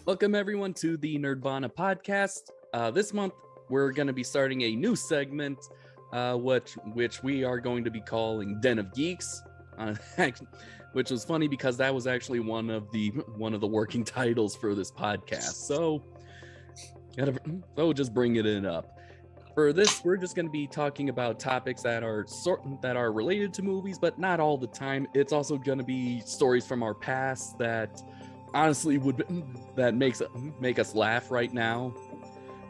Welcome everyone to the Nerdvana podcast. This month we're going to be starting a new segment, which we are going to be calling Den of Geeks, which was funny because that was actually one of the working titles for this podcast. So just bringing it up. For this, we're just going to be talking about topics that are related to movies, but not all the time. It's also going to be stories from our past that honestly make us laugh right now,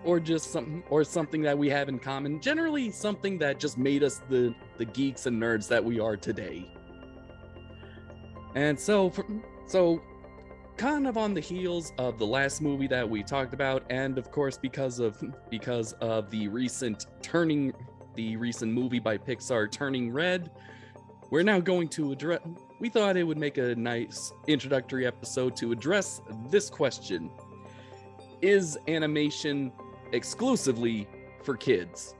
or just something that we have in common. Generally, something that just made us the geeks and nerds that we are today. And so kind of on the heels of the last movie that we talked about, and of course because of the recent movie by Pixar, Turning Red, we're now going to address. We thought it would make a nice introductory episode to address this question: is animation exclusively for kids?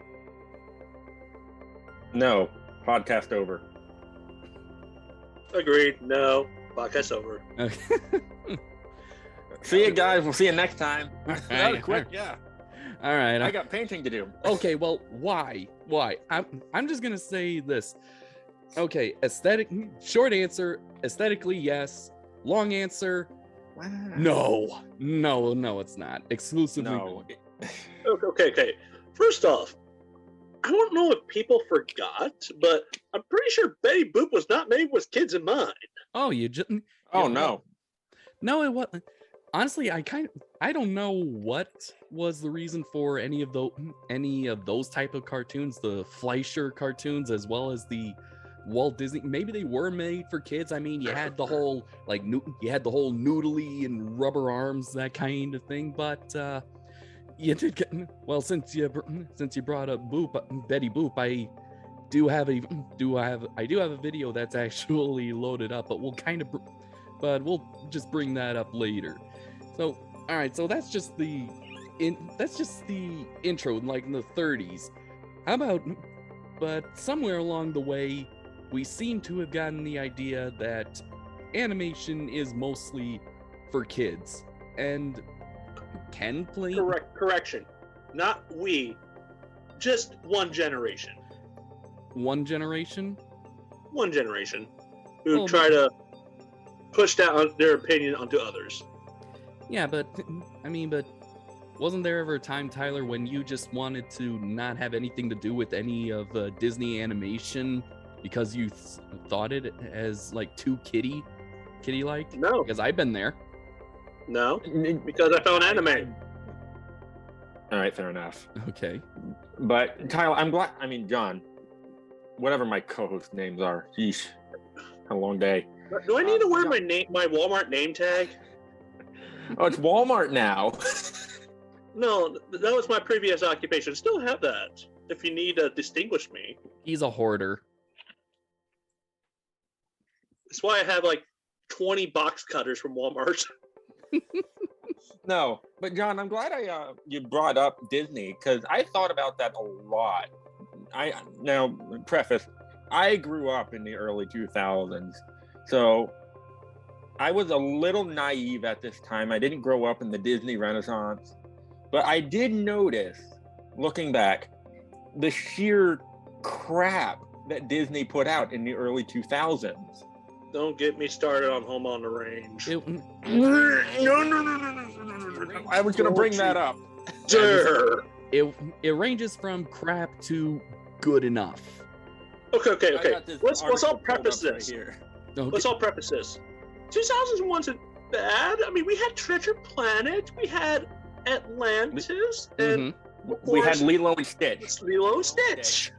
No. Podcast over. Agreed. No. Podcast over. Okay. See you guys. We'll see you next time. That was quick. Yeah. Yeah. All right. I got painting to do. Okay. Well, why? I'm just gonna say this. Okay. Short answer: aesthetically, yes. Long answer: no. It's not exclusively. No. Okay. First off, I don't know if people forgot, but I'm pretty sure Betty Boop was not made with kids in mind. Oh, you just. Oh, no. No, it wasn't. Honestly, I don't know what was the reason for any of those type of cartoons, the Fleischer cartoons, as well as the Walt Disney. Maybe they were made for kids. I mean, you had the whole noodly and rubber arms, that kind of thing. But you did get, well, since you brought up Betty Boop, I do have a video that's actually loaded up, but we'll just bring that up later. So, all right, so that's just the intro, like in the 30s. But somewhere along the way, we seem to have gotten the idea that animation is mostly for kids, and can play. Correction. Not we. Just one generation. One generation? one generation who try to push down their opinion onto others. Yeah, but wasn't there ever a time, Tyler, when you just wanted to not have anything to do with any of Disney animation because you thought it as like too kitty-like? No. Because I've been there. No, because I found anime. All right, fair enough. Okay. But Tyler, I'm glad. I mean, John, whatever my co-host names are. Yeesh, a long day. Do I need to wear my Walmart name tag? Oh, it's Walmart now. No, that was my previous occupation. Still have that if you need to distinguish me. He's a hoarder. That's why I have like 20 box cutters from Walmart. No, but John, I'm glad you brought up Disney because I thought about that a lot. Now, preface, I grew up in the early 2000s, so I was a little naive at this time. I didn't grow up in the Disney Renaissance, but I did notice, looking back, the sheer crap that Disney put out in the early 2000s. Don't get me started on Home on the Range. No. I was going to bring that up. Sure. It ranges from crap to good enough. Okay. Let's all preface this. Right Okay. Let's all preface this. 2000s wasn't bad. I mean, we had Treasure Planet, we had Atlantis, and we had Lilo and Stitch. Lilo and Stitch.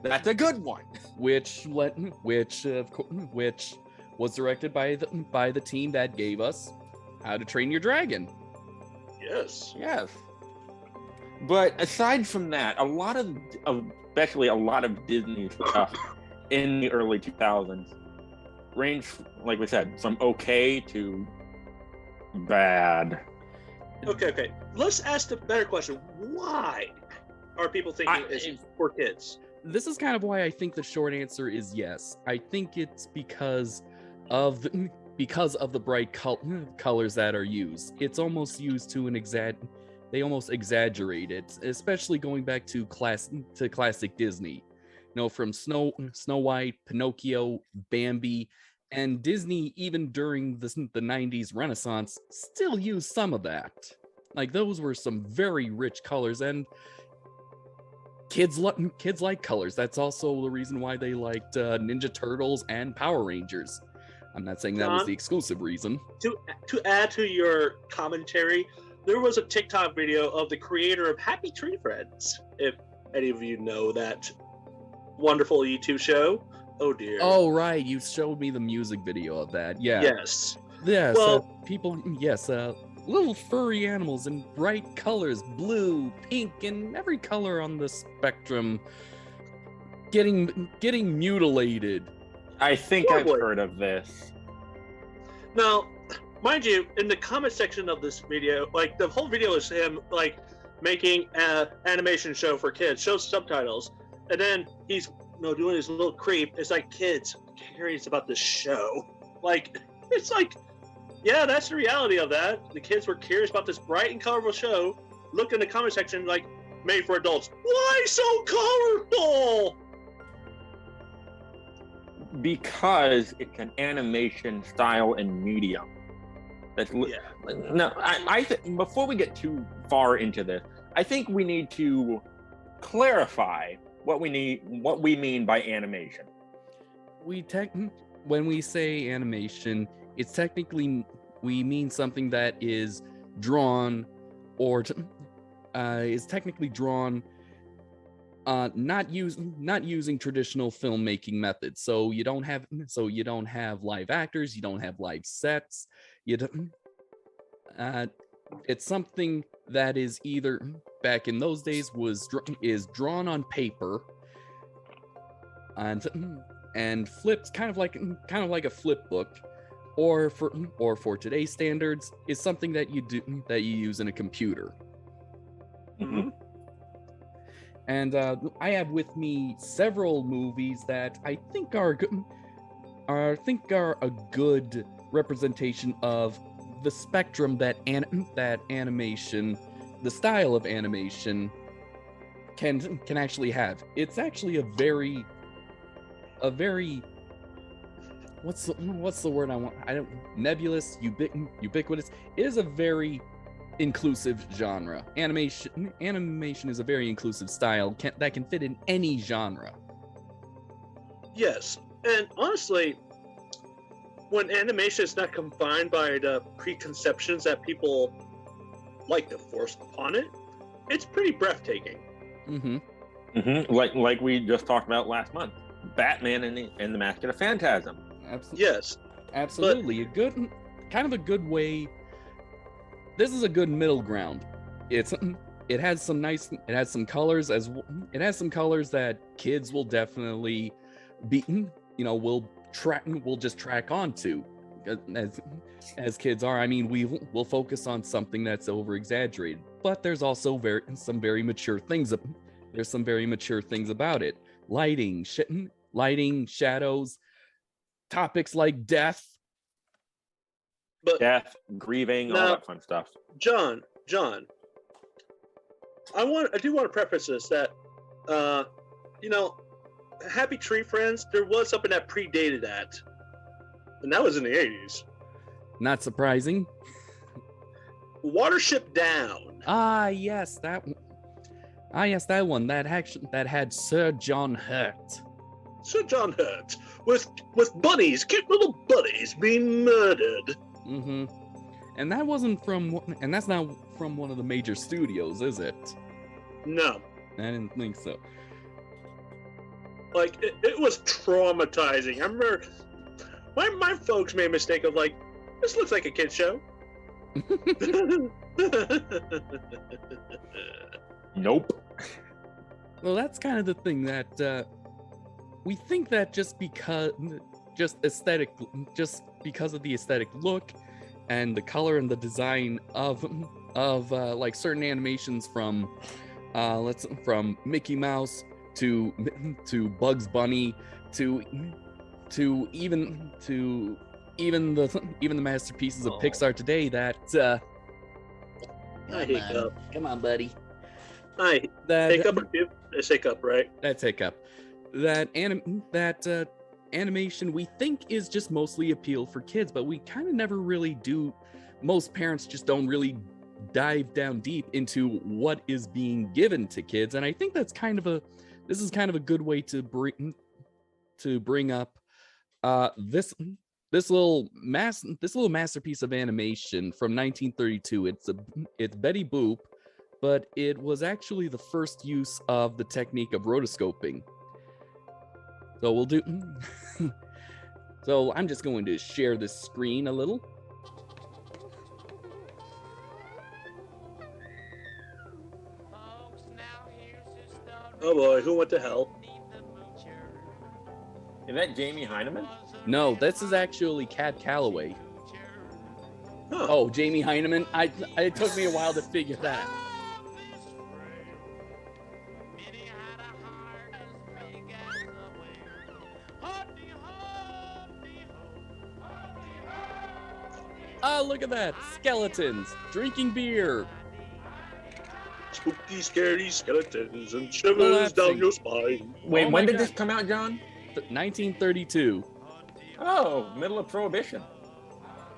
That's a good one. Which was directed by the team that gave us How to Train Your Dragon. Yes. But aside from that, especially a lot of Disney stuff in the early 2000s ranged, like we said, from okay to bad. Okay. Let's ask the better question. Why are people thinking it's for kids? This is kind of why I think the short answer is yes. I think it's because of the bright colors that are used. It's almost used to they almost exaggerate it, especially going back to classic Disney. From Snow White, Pinocchio, Bambi, and Disney, even during the 90s Renaissance, still used some of that. Like, those were some very rich colors, and kids like colors. That's also the reason why they liked Ninja Turtles and Power Rangers. I'm not saying that was the exclusive reason. To add to your commentary, there was a TikTok video of the creator of Happy Tree Friends. If any of you know that wonderful YouTube show. Oh dear. Oh right, you showed me the music video of that. Yeah. Yes. Yes. Well, little furry animals in bright colors, blue, pink, and every color on the spectrum, getting mutilated. I think I've heard of this. Now, mind you, in the comment section of this video, like the whole video is him like making an animation show for kids, shows subtitles, and then he's doing his little creep. It's like, kids, I'm curious about this show. Like, it's like, yeah, that's the reality of that. The kids were curious about this bright and colorful show. Look in the comment section, like, made for adults. Why so colorful? Because it's an animation style and medium. No, I think before we get too far into this, I think we need to clarify what we mean by animation. When we say animation, it's technically, we mean something that is drawn or is technically drawn not using traditional filmmaking methods. So you don't have live actors, you don't have live sets. It's something that is either, back in those days, is drawn on paper and flipped kind of like a flip book, or for today's standards, is something that you use in a computer. Mm-hmm. And I have with me several movies that I think are a good representation of the spectrum that animation, the style of animation, can actually have. It's actually a very what's the word I want? I don't nebulous, ubiquitous. It is a very inclusive genre. Animation is a very inclusive style that can fit in any genre. Yes, and honestly, when animation is not confined by the preconceptions that people like to force upon it, it's pretty breathtaking. Like we just talked about last month, Batman and the Mask of the Phantasm. Yes, absolutely. But a good way. This is a good middle ground. It has some colors that kids will definitely be, will just track onto as kids are. I mean, we'll focus on something that's over exaggerated, but there's also some very mature things. There's some very mature things about it. Lighting, shadows, topics like death, grieving, all that fun stuff. John, I do want to preface this that, Happy Tree Friends, there was something that predated that, and that was in the 80s. Not surprising. Watership Down. Yes, that one. That had Sir John Hurt. Sir John Hurt with bunnies, cute little bunnies being murdered. And that's not from one of the major studios, is it? No, I didn't think so. Like it was traumatizing. I remember my folks made a mistake of like, this looks like a kid show. Nope. Well, that's kind of the thing that we think that just because of the aesthetic look and the color and the design of like certain animations from Mickey Mouse to Bugs Bunny to even the masterpieces of Pixar today that come on, buddy. Hiccup, it's Hiccup, right? That's Hiccup. That animation we think is just mostly appeal for kids, but we kind of never really do. Most parents just don't really dive down deep into what is being given to kids, and I think this is kind of a good way to bring up this little masterpiece of animation from 1932. It's Betty Boop, but it was actually the first use of the technique of rotoscoping. So we'll do. So I'm just going to share this screen a little. Oh boy, who went to hell? Is that Jamie Heineman? No, this is actually Cab Calloway. Huh. Oh, Jamie Heineman. It took me a while to figure that out. Oh, look at that. Skeletons drinking beer. Spooky, scary skeletons and shivers down your spine. Wait, when did this come out, John? 1932. Oh, middle of Prohibition.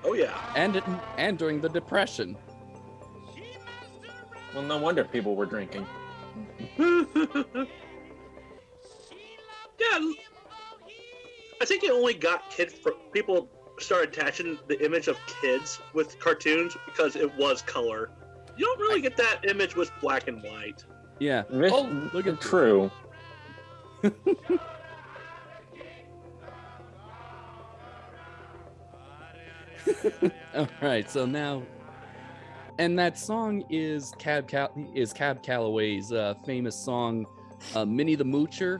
Oh yeah. And during the Depression. Well, no wonder people were drinking. Yeah, I think it only got people started attaching the image of kids with cartoons because it was color. You don't really get that image with black and white. Yeah. Look at true. All right, so now, and that song is Cab Calloway's famous song, "Minnie the Moocher,"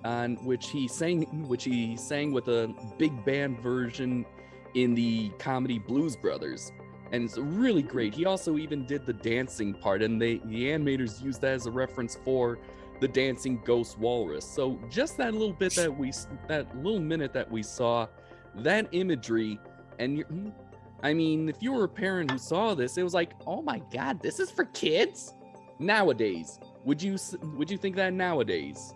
on which he sang with a big band version in the comedy Blues Brothers, and it's really great. He also even did the dancing part, and the animators used that as a reference for the dancing ghost walrus. So just that little minute that we saw, that imagery. And I mean, if you were a parent who saw this, it was like, oh my God, this is for kids? Nowadays, would you think that nowadays?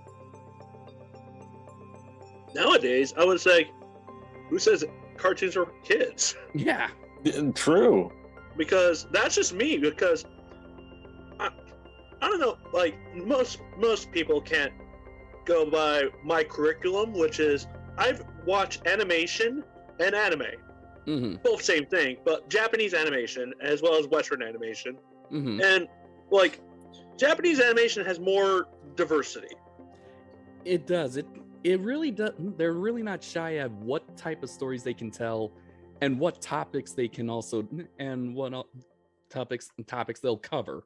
Nowadays, I would say, who says cartoons are for kids? Yeah. True. Because that's just me. Because I don't know. Like most people can't go by my curriculum, which is I've watched animation and anime, both same thing, but Japanese animation as well as Western animation, and like Japanese animation has more diversity. It does. It really does. They're really not shy at what type of stories they can tell, and what topics they can also, and what topics they'll cover.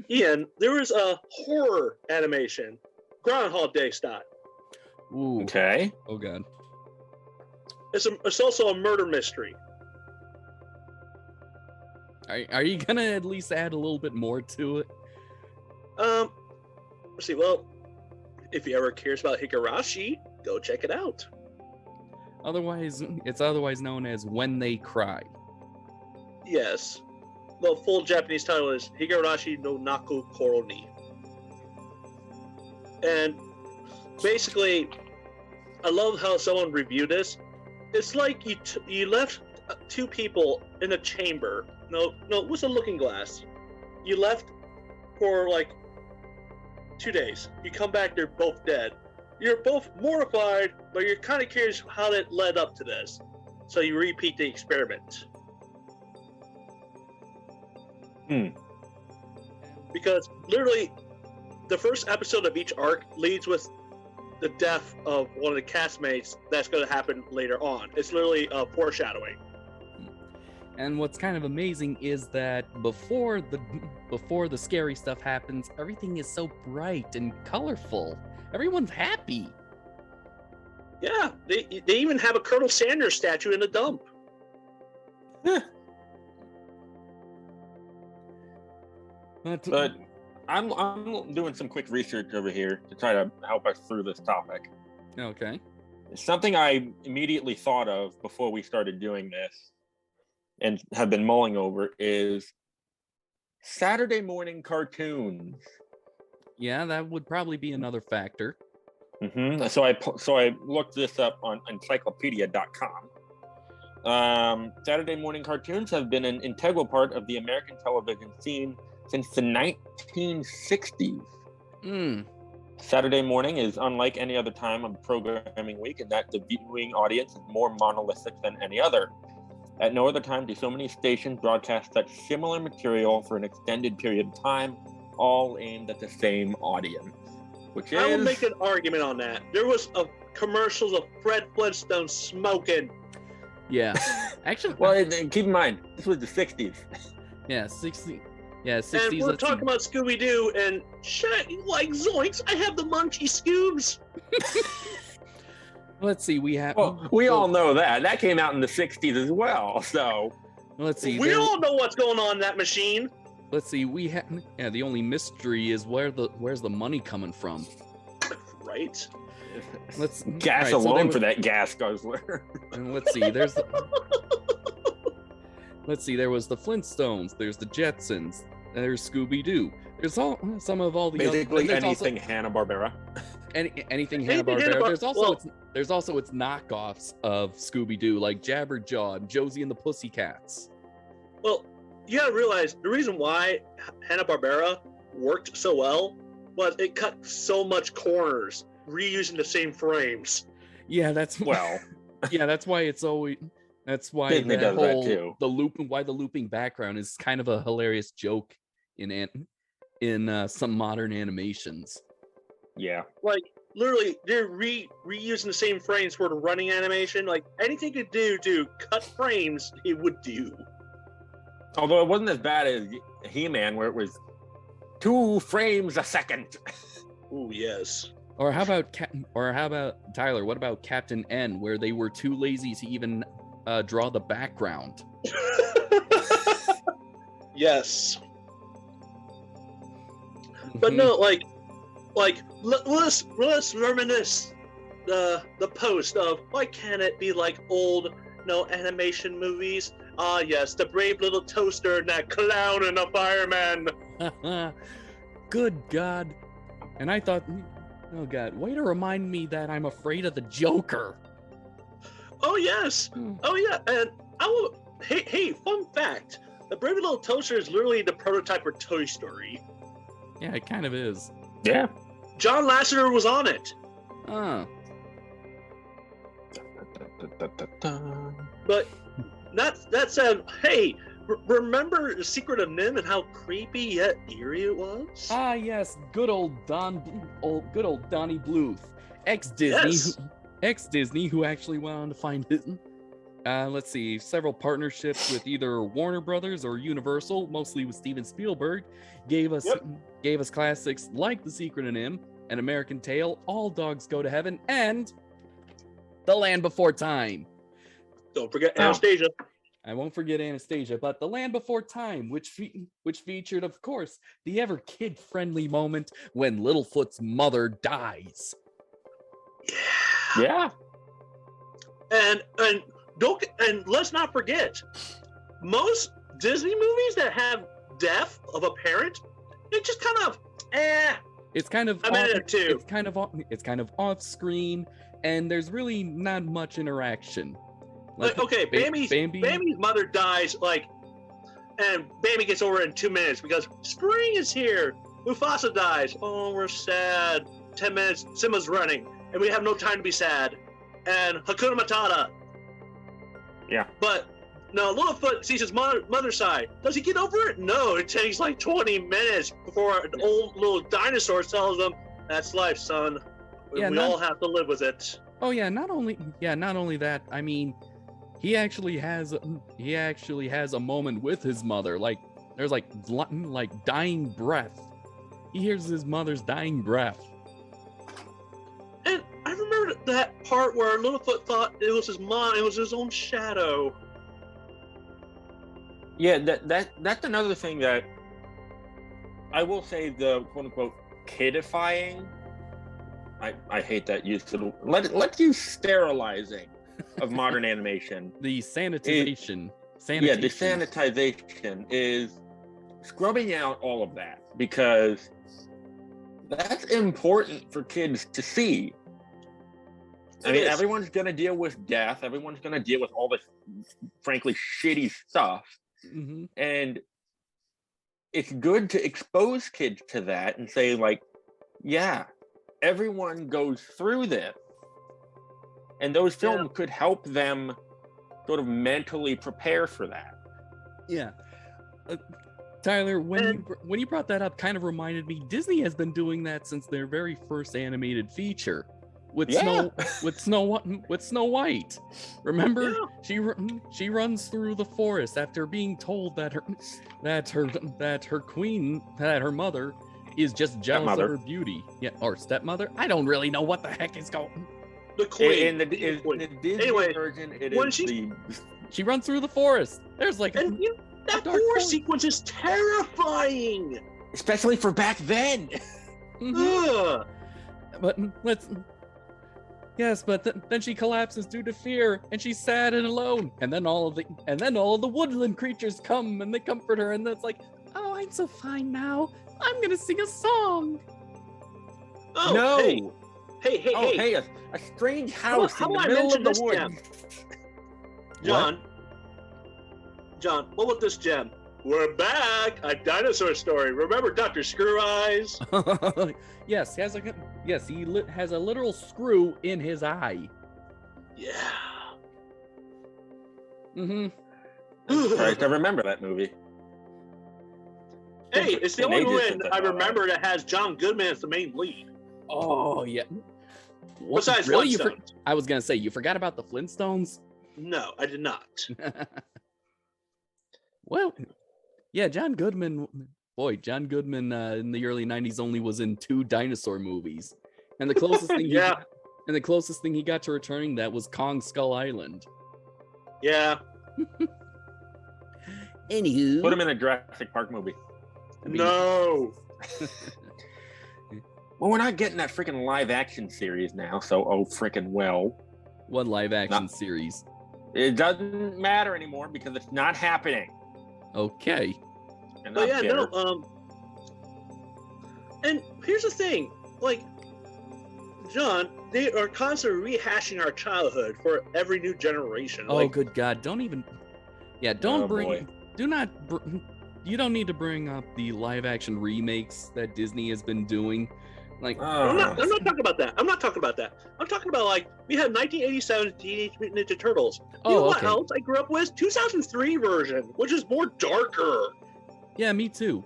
Ian, there was a horror animation, Groundhog Day style. Ooh. Okay. Oh god. It's also a murder mystery. Are you gonna at least add a little bit more to it? Let's see. Well, if you ever cares about Higurashi, go check it out. It's otherwise known as When They Cry. Yes. The full Japanese title is Higurashi no Naku Koro ni. And basically, I love how someone reviewed this. It's like you left two people in a chamber. No, it was a looking glass. You left for like 2 days. You come back, they're both dead. You're both mortified, but you're kind of curious how it led up to this. So you repeat the experiment. Because literally, the first episode of each arc leads with the death of one of the castmates that's going to happen later on. It's literally foreshadowing. And what's kind of amazing is that before the scary stuff happens, everything is so bright and colorful. Everyone's happy. Yeah, they even have a Colonel Sanders statue in the dump. But I'm doing some quick research over here to try to help us through this topic. Okay. Something I immediately thought of before we started doing this and have been mulling over is Saturday morning cartoons. Yeah, that would probably be another factor. So I looked this up on encyclopedia.com. Saturday morning cartoons have been an integral part of the American television scene since the 1960s. Saturday morning is unlike any other time of the programming week in that the viewing audience is more monolithic than any other. At no other time do so many stations broadcast such similar material for an extended period of time, all aimed at the same audience. I will make an argument on that. There was commercials of Fred Flintstone smoking. Yeah. Actually, well, keep in mind, this was the 60s. Yeah, 60s. Yeah, 60s. And we're talking about Scooby-Doo and shit, like zoinks, I have the munchy Scoobs. Let's see, we all know that came out in the 60s as well. So let's see. We all know what's going on in that machine. Let's see, the only mystery is where's the money coming from? Right. Gas alone for that gas guzzler. And let's see, let's see, there was the Flintstones, there's the Jetsons, there's Scooby-Doo. There's some of all the basically anything Hanna-Barbera. Anything Hanna-Barbera. There's also its knockoffs of Scooby-Doo, like Jabberjaw and Josie and the Pussycats. Well, you gotta realize the reason why Hanna-Barbera worked so well was it cut so much corners, reusing the same frames. Yeah, that's why it's always. That's why Disney does that too. Why the looping background is kind of a hilarious joke in some modern animations. Yeah. Like literally, they're reusing the same frames for the running animation. Like anything to do to cut frames, it would do. Although it wasn't as bad as He-Man, where it was 2 frames a second. Oh yes. Or how about Tyler? What about Captain N, where they were too lazy to even draw the background? Yes. But no, like let's reminisce the post of why can't it be like old animation movies? Ah yes, the brave little toaster and that clown and the fireman. Good God. And I thought Oh God, way to remind me that I'm afraid of the Joker. Oh yes. Oh yeah. And I will. Hey, fun fact: the Brave Little Toaster is literally the prototype for Toy Story. Yeah, it kind of is. Yeah. John Lasseter was on it. Oh. But that said, hey, remember The Secret of Nim and how creepy yet eerie it was? Ah, yes, good old Donnie Bluth, ex-Disney, who actually went on to find it. Let's see, several partnerships with either Warner Brothers or Universal, mostly with Steven Spielberg, gave us classics like The Secret of Nim, An American Tail, All Dogs Go to Heaven, and The Land Before Time. Don't forget Anastasia. I won't forget Anastasia, but The Land Before Time, which featured, of course, the ever kid-friendly moment when Littlefoot's mother dies. Yeah. And let's not forget, most Disney movies that have death of a parent, it just kind of It's kind of a minute or two. It's kind of off screen, and there's really not much interaction. Like, okay, Bambi's mother dies, and Bambi gets over it in 2 minutes because spring is here. Mufasa dies. Oh, we're sad. 10 minutes, Simba's running, and we have no time to be sad. And Hakuna Matata. Yeah. But no, Littlefoot sees his mother side. Does he get over it? No, it takes like 20 minutes before an old little dinosaur tells him, "That's life, son. We all have to live with it." Oh yeah, not only that. I mean, he actually has a moment with his mother. Like there's like dying breath. He hears his mother's dying breath. And I remember that part where Littlefoot thought it was his mom. It was his own shadow. Yeah, that's another thing that I will say, the quote unquote kidifying. I hate that use of let's use sterilizing of modern animation. The sanitization. Yeah, the sanitization is scrubbing out all of that, because that's important for kids to see. I mean, everyone's going to deal with death. Everyone's going to deal with all this, frankly, shitty stuff. Mm-hmm. And it's good to expose kids to that and say, like, yeah, everyone goes through this. And those films could help them sort of mentally prepare for that. Yeah. Tyler, when you brought that up, kind of reminded me, Disney has been doing that since their very first animated feature with Snow White. Remember, she runs through the forest after being told that her mother is just jealous of her beauty. Yeah, or stepmother. I don't really know what the heck is going. The queen. In the Disney version, she runs through the forest. There's like that forest sequence is terrifying, especially for back then. Mm-hmm. But then she collapses due to fear, and she's sad and alone. And then all of the woodland creatures come and they comfort her, and it's like, oh, I'm so fine now. I'm gonna sing a song. Oh, no. Hey, a strange house in the I middle of the woods. Gem? John, what about this gem? We're back! A dinosaur story. Remember Dr. Screw Eyes? Yes, he has a literal screw in his eye. Yeah. Mm-hmm. I'm surprised I remember that movie. Hey, it's the only one I remember that has John Goodman as the main lead. Oh, yeah. Besides really? Flintstones. I was going to say, you forgot about the Flintstones? No, I did not. Well, yeah, John Goodman in the early 90s only was in 2 dinosaur movies. And the closest thing he got to returning that was Kong Skull Island. Yeah. Anywho. Put him in a Jurassic Park movie. No. Well, we're not getting that freaking live action series now, so freaking well. What live action series? It doesn't matter anymore because it's not happening. Okay. But and here's the thing, like, John, they are constantly rehashing our childhood for every new generation. Oh, good God! Don't even. Yeah, don't bring. Boy. Do not. You don't need to bring up the live-action remakes that Disney has been doing. Like, I'm not talking about that. I'm not talking about that. I'm talking about, like, we had 1987 Teenage Mutant Ninja Turtles. You know what else I grew up with? 2003 version, which is more darker. Yeah, me too.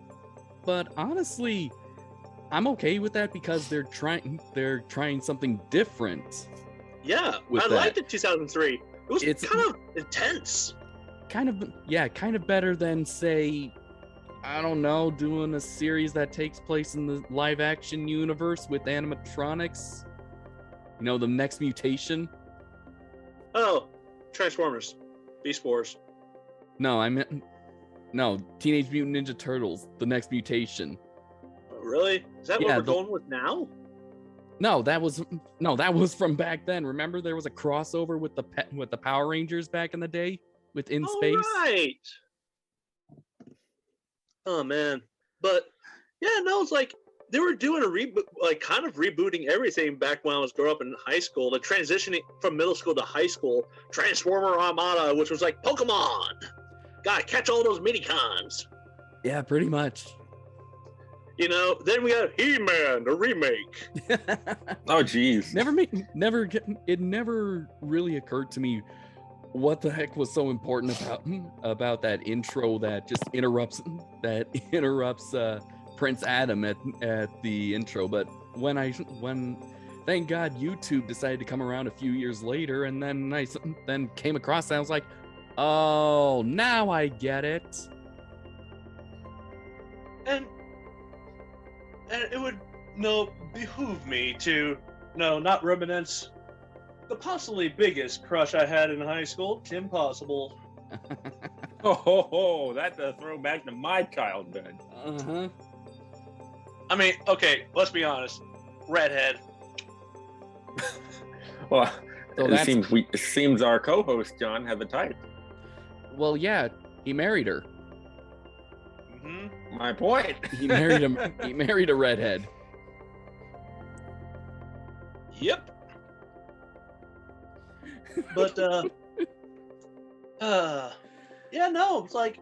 But honestly, I'm okay with that because they're trying something different. Yeah, I liked it 2003. It's kind of intense. Kind of better than, say, I don't know, doing a series that takes place in the live action universe with animatronics. You know, the next mutation. Oh, Transformers, Beast Wars. No, I meant Teenage Mutant Ninja Turtles, the next mutation. Oh, really? Is that what we're going with now? No, that was from back then. Remember, there was a crossover with the Power Rangers back in the day with In Space. Right. Oh man, but yeah, no, it's like they were doing a reboot, like kind of rebooting everything back when I was growing up in high school. The transitioning from middle school to high school, Transformer Armada, which was like Pokemon. Gotta catch all those mini-cons. Yeah, pretty much. You know, then we got He-Man, the remake. Oh, geez. It never really occurred to me what the heck was so important about that intro that just interrupts Prince Adam at the intro. But when thank God YouTube decided to come around a few years later, and then I came across that, I was like, oh, now I get it. And it would behoove me to not reminisce the possibly biggest crush I had in high school, Kim Possible. That's a throwback to my childhood. Uh-huh. I mean, okay, let's be honest. Redhead. Well, it seems our co-host John has a type. Well, yeah, he married her. My point. He married a redhead. Yep. But yeah, no, it's like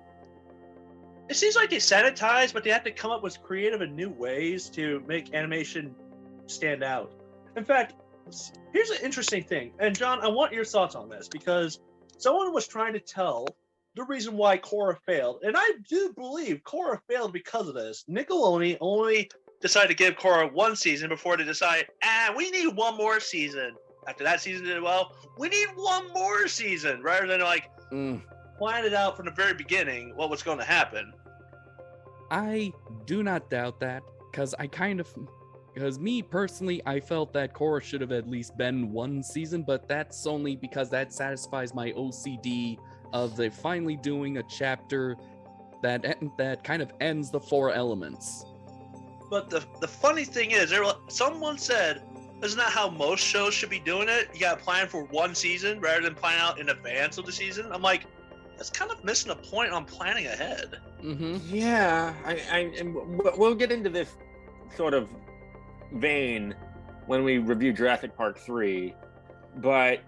it seems like they sanitize, but they have to come up with creative and new ways to make animation stand out. In fact, here's an interesting thing, and John, I want your thoughts on this because someone was trying to tell the reason why Korra failed, and I do believe Korra failed because of this. Nickelodeon only decided to give Korra one season before they decide, we need one more season. After that season did well, we need one more season, rather than plan it out from the very beginning what was going to happen. I do not doubt that, because me personally, I felt that Korra should have at least been one season, but that's only because that satisfies my OCD of they finally doing a chapter that kind of ends the four elements. But the funny thing is, someone said, isn't that how most shows should be doing it? You gotta plan for one season rather than plan out in advance of the season. I'm like, that's kind of missing a point on planning ahead. Mm-hmm. Yeah, and we'll get into this sort of vein when we review Jurassic Park 3, but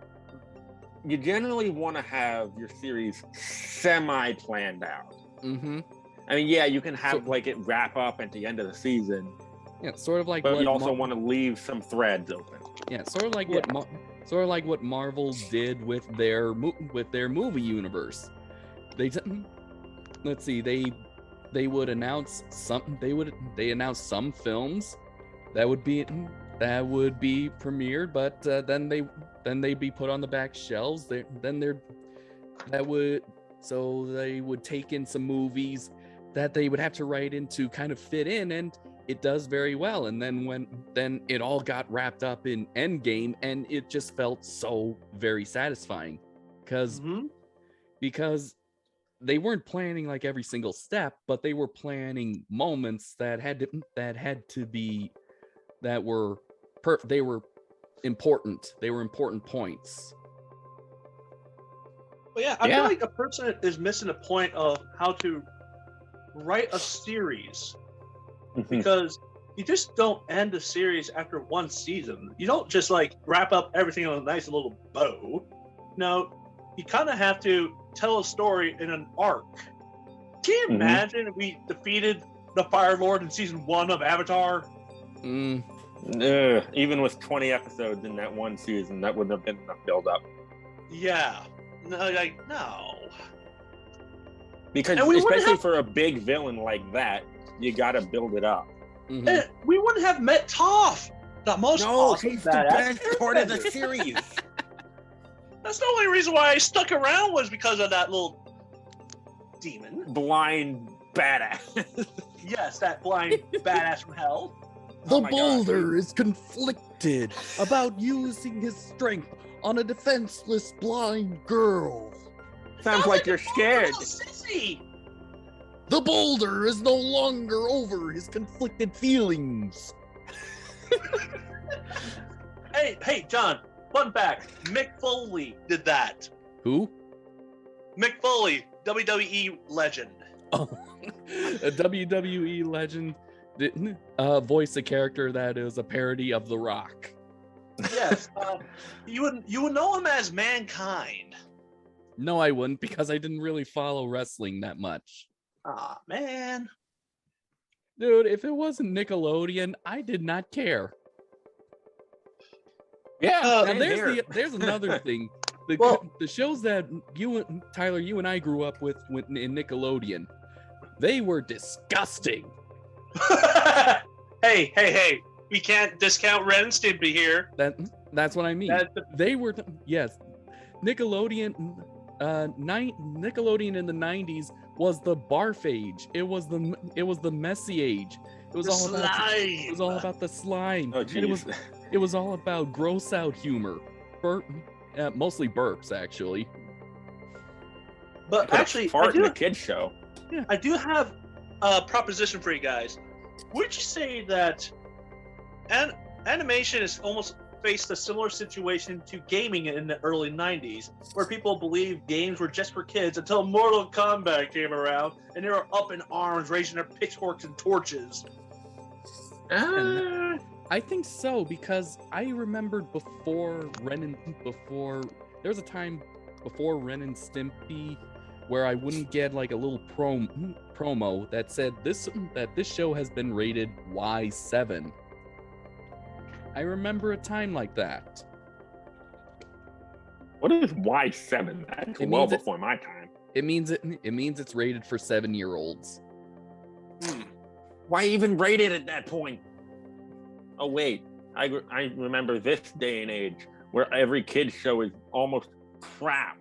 you generally want to have your series semi-planned out. Mm-hmm. I mean, yeah, you can have it wrap up at the end of the season. Yeah, sort of like. But you also want to leave some threads open. Yeah, sort of like what Marvel did with their movie universe. Let's see, they would announce some. They announced some films that would be premiered, but then they'd be put on the back shelves. They would take in some movies that they would have to write in to kind of fit in, and it does very well. And then it all got wrapped up in Endgame, and it just felt so very satisfying because they weren't planning like every single step, but they were planning moments that were important. They were important points. Well, yeah, I feel like a person is missing a point of how to write a series because you just don't end a series after one season. You don't just like wrap up everything on a nice little bow. No, you kind of have to tell a story in an arc. Can you imagine if we defeated the Fire Lord in season 1 of Avatar? Even with 20 episodes in that one season, that wouldn't have been enough build up. Yeah. No. Because especially for a big villain like that, you gotta build it up. And we wouldn't have met Toph, the most awesome he's badass the best part of the series. That's the only reason why I stuck around was because of that little demon. Blind badass. Yes, that blind badass from hell. The boulder is conflicted about using his strength on a defenseless blind girl. Sounds like you're scared. Sissy. The boulder is no longer over his conflicted feelings. Hey, John, fun fact. Mick Foley did that. Who? Mick Foley, WWE legend. Oh, a WWE legend didn't voice a character that is a parody of The Rock. Yes, you would know him as Mankind. No, I wouldn't, because I didn't really follow wrestling that much. Aw, man. Dude, if it wasn't Nickelodeon, I did not care. Yeah, now there's another thing. The shows that Tyler, you and I grew up with in Nickelodeon, they were disgusting. Hey, we can't discount Ren and Stimpy here. That's what I mean. They were Nickelodeon. Nickelodeon in the 90s was the barf age. It was the messy age. It was all about the slime. Oh, it was all about gross out humor. Mostly burps, actually. But actually, fart in a kid's show. Yeah. I do have a proposition for you guys. Would you say that animation has almost faced a similar situation to gaming in the early 90s, where people believed games were just for kids until Mortal Kombat came around and they were up in arms, raising their pitchforks and torches? I think so, because I remembered there was a time before Ren and Stimpy where I wouldn't get like a little promo that said that this show has been rated Y7. I remember a time like that. What is Y7? That's well before my time. It means it's rated for 7-year-olds. Why even rate it at that point? Oh wait, I remember this day and age where every kid's show is almost crap.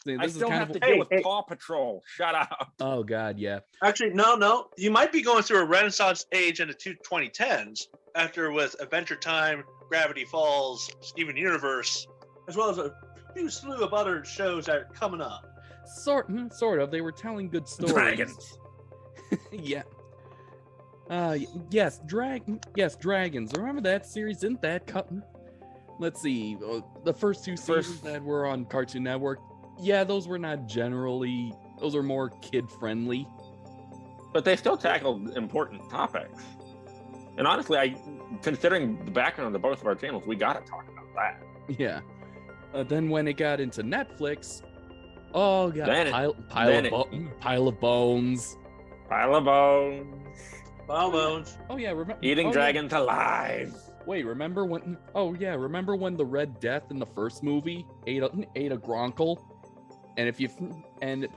See, I still have to deal with Paw Patrol. Shut up. Oh God, yeah. Actually, no. You might be going through a renaissance age in the 2010s, after with Adventure Time, Gravity Falls, Steven Universe, as well as a few slew of other shows that are coming up. Sort of. They were telling good stories. Dragons. Yeah. Yes, Dragons. Remember that series? Didn't that cut? Let's see. The first two seasons that were on Cartoon Network. Yeah, those were not generally. Those are more kid-friendly. But they still tackled important topics. And honestly, considering the background of both of our channels, we gotta talk about that. Yeah. Then when it got into Netflix, oh god, pile of bones. Pile of bones. Oh yeah, remember eating dragons alive. Wait, remember when? Oh yeah, remember when the Red Death in the first movie ate a Gronkle? And if you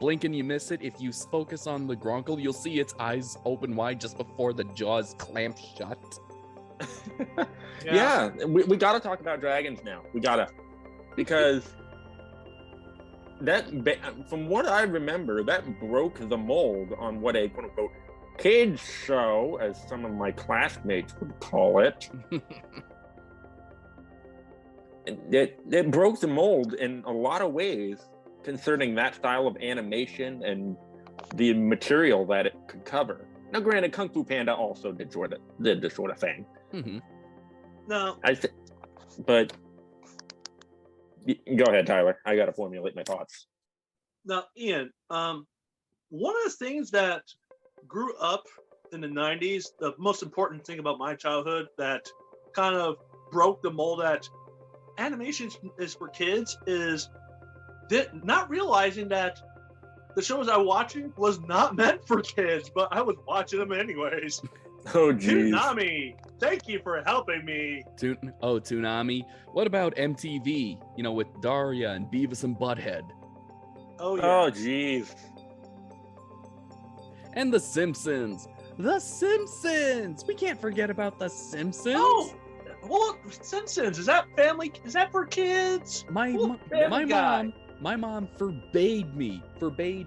blink and you miss it, if you focus on the Gronkle, you'll see its eyes open wide just before the jaws clamp shut. Yeah, we got to talk about dragons now. We gotta, because that, from what I remember, that broke the mold on what a quote unquote kids show, as some of my classmates would call it. It broke the mold in a lot of ways concerning that style of animation and the material that it could cover. Now, granted, Kung Fu Panda also did this sort of thing. Mm-hmm. No, but go ahead, Tyler. I got to formulate my thoughts. Now, Ian, one of the things that grew up in the 90s, the most important thing about my childhood that kind of broke the mold that animation is for kids is not realizing that the shows I was watching was not meant for kids, but I was watching them anyways. Oh, geez. Toonami, thank you for helping me. Toonami. What about MTV? You know, with Daria and Beavis and Butthead. Oh, yeah. Oh, geez. And The Simpsons. The Simpsons. We can't forget about The Simpsons. Oh, well, Simpsons, is that family? Is that for kids? My mom forbade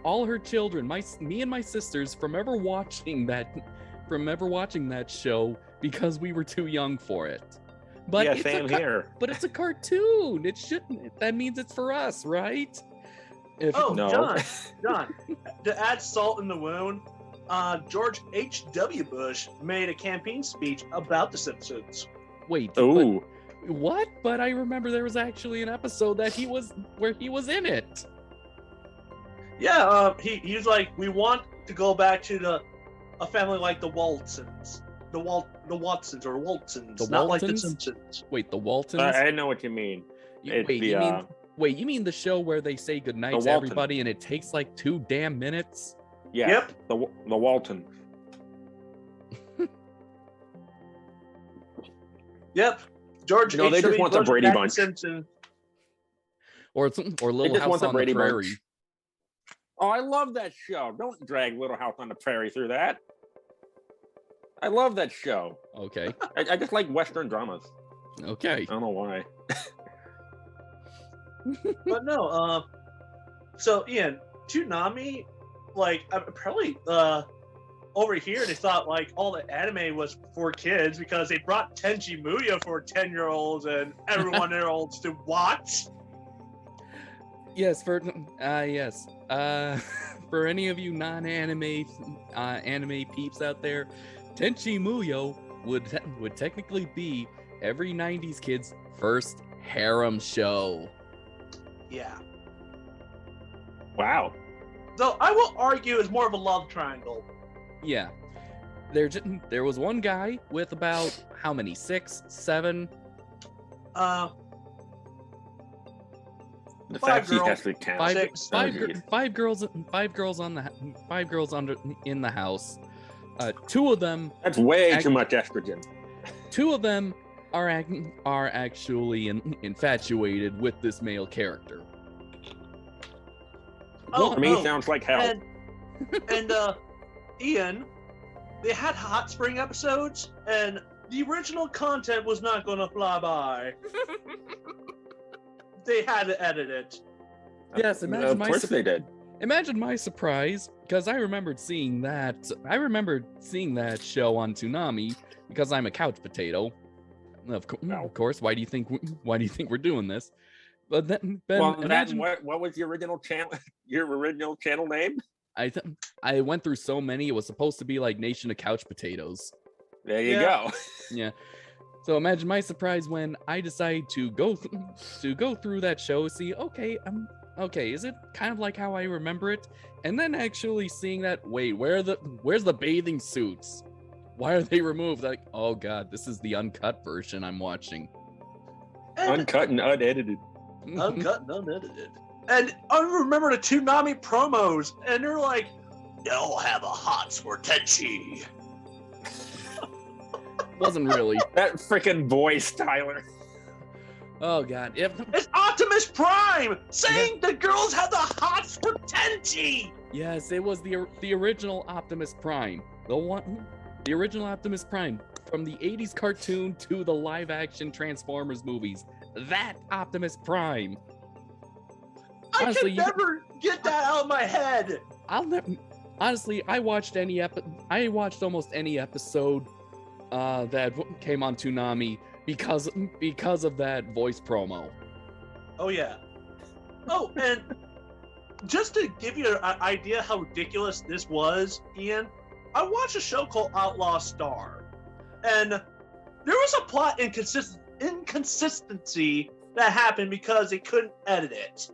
all her children, me and my sisters, from ever watching that show because we were too young for it. But yeah, same here. But it's a cartoon. It shouldn't. That means it's for us, right? No. John, to add salt in the wound, George H.W. Bush made a campaign speech about The Simpsons. Wait. Oh. What? But I remember there was actually an episode where he was in it. Yeah, he was like, we want to go back to a family like the Waltons. The Watsons or Waltons, not like the Simpsons. Wait, the Waltons? I know what you mean. You mean the show where they say goodnight to everybody and it takes like 2 damn minutes? Yeah. Yep. The Waltons. Yep. George. No, they just want the Brady Bunch. Simpson. Or Little House on the Prairie. Bunch. Oh, I love that show. Don't drag Little House on the Prairie through that. I love that show. Okay. I just like Western dramas. Okay. I don't know why. But no, so Ian, Toonami, like apparently over here they thought like all the anime was for kids because they brought Tenchi Muyo for 10-year-olds and everyone-year-olds to watch. Yes, for any of you non-anime anime peeps out there, Tenchi Muyo would technically be every 90s kid's first harem show. Yeah. Wow. So I will argue it's more of a love triangle. Yeah. There was one guy with about how many? 6, 7? The 5 girls. Five girls in the house. 2 of them. That's way too much estrogen. 2 of them are actually infatuated with this male character. To me, sounds like hell. And Ian, they had Hot Spring episodes, and the original content was not going to fly by. They had to edit it. Yes, of course they did. Imagine my surprise, because I remembered seeing that show on Toonami because I'm a couch potato. Of course. Why do you think we're doing this? But then imagine what was your original channel? Your original channel name? I went through so many. It was supposed to be like Nation of Couch Potatoes. There you go. Yeah. So imagine my surprise when I decided to go through that show, see, okay, is it kind of like how I remember it? And then actually seeing that, wait, where's the bathing suits? Why are they removed? Like, oh god, this is the uncut version I'm watching. Uncut and unedited. Uncut and unedited. And I remember the Toonami promos, and they're like, "They'll have a hots for Tenchi." Wasn't really. That freaking voice, Tyler. Oh god, it's Optimus Prime saying the girls have the hots for Tenchi. Yes, it was the original Optimus Prime, the original Optimus Prime from the '80s cartoon to the live-action Transformers movies. That Optimus Prime. Honestly, I can never get that out of my head. Honestly, I watched almost any episode that came on Toonami because of that voice promo. Oh yeah. Oh, and just to give you an idea how ridiculous this was, Ian, I watched a show called Outlaw Star, and there was a plot inconsistency that happened because they couldn't edit it.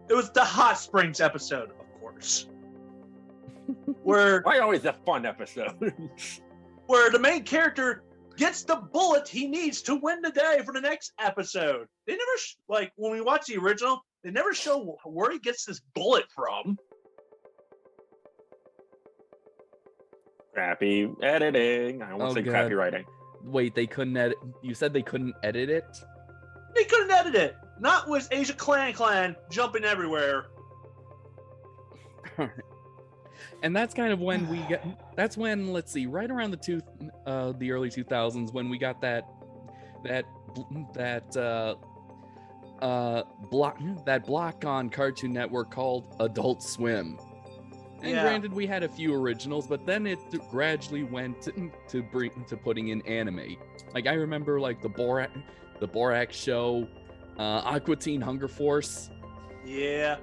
It was the Hot Springs episode, of course. Where Why always a fun episode? where the main character gets the bullet he needs to win the day for the next episode. They never, like, when we watch the original, they never show where he gets this bullet from. Crappy editing. I almost said crappy writing. Wait, they couldn't edit. You said they couldn't edit it? They couldn't edit it. Not with Asia Clan jumping everywhere. And that's kind of when we get. That's when, let's see, right around the early 2000s, when we got that block on Cartoon Network called Adult Swim. And granted, we had a few originals, but then it gradually went to putting in anime. Like I remember, like the Borak show, Aqua Teen Hunger Force. Yeah.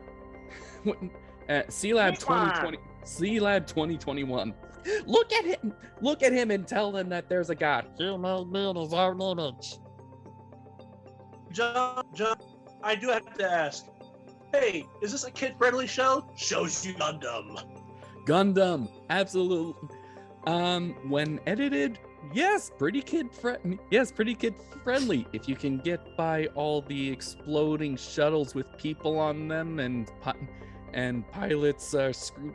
C-Lab 2020. C-Lab 2021. Look at him and tell them that there's a God. Human being is our image. John, I do have to ask. Hey, is this a kid-friendly show? Shows you Gundam, absolutely. When edited, yes, pretty kid friendly. If you can get by all the exploding shuttles with people on them and pilots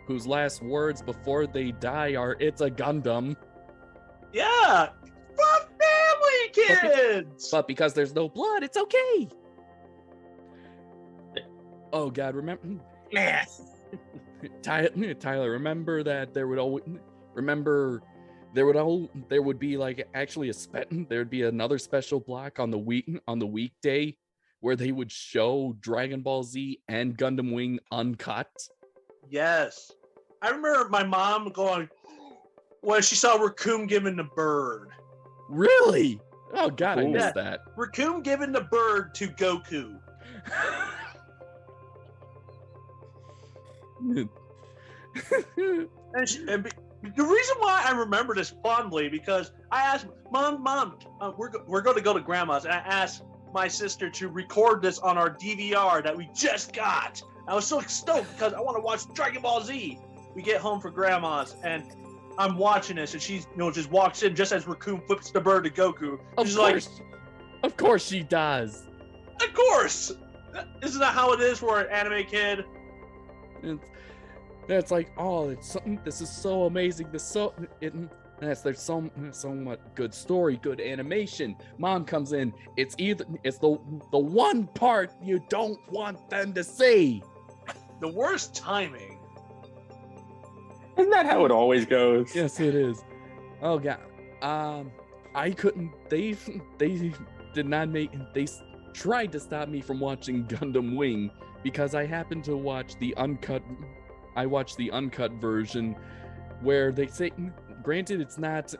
whose last words before they die are "It's a Gundam." Yeah, for family kids. But because there's no blood, it's okay. Oh God, remember? Yes. Tyler, remember that there would be like actually there'd be another special block on the weekday where they would show Dragon Ball Z and Gundam Wing uncut. Yes, I remember my mom going when she saw Raccoon giving the bird. Really? Oh God, cool. I missed that. Raccoon giving the bird to Goku. And the reason why I remember this fondly because I asked Mom, we're going to go to Grandma's, and I asked my sister to record this on our DVR that we just got. I was so stoked because I want to watch Dragon Ball Z. We get home for Grandma's, and I'm watching this, and she just walks in just as Raccoon flips the bird to Goku. Of course she does. Of course. Isn't that how it is for an anime kid? It's like, oh, this is so amazing. There's so much good story, good animation. Mom comes in. It's the one part you don't want them to see. The worst timing. Isn't that how it always goes? Yes, it is. Oh God. I couldn't. They did not make. They tried to stop me from watching Gundam Wing because I happened to watch the uncut. I watched the uncut version where they say, granted, it's not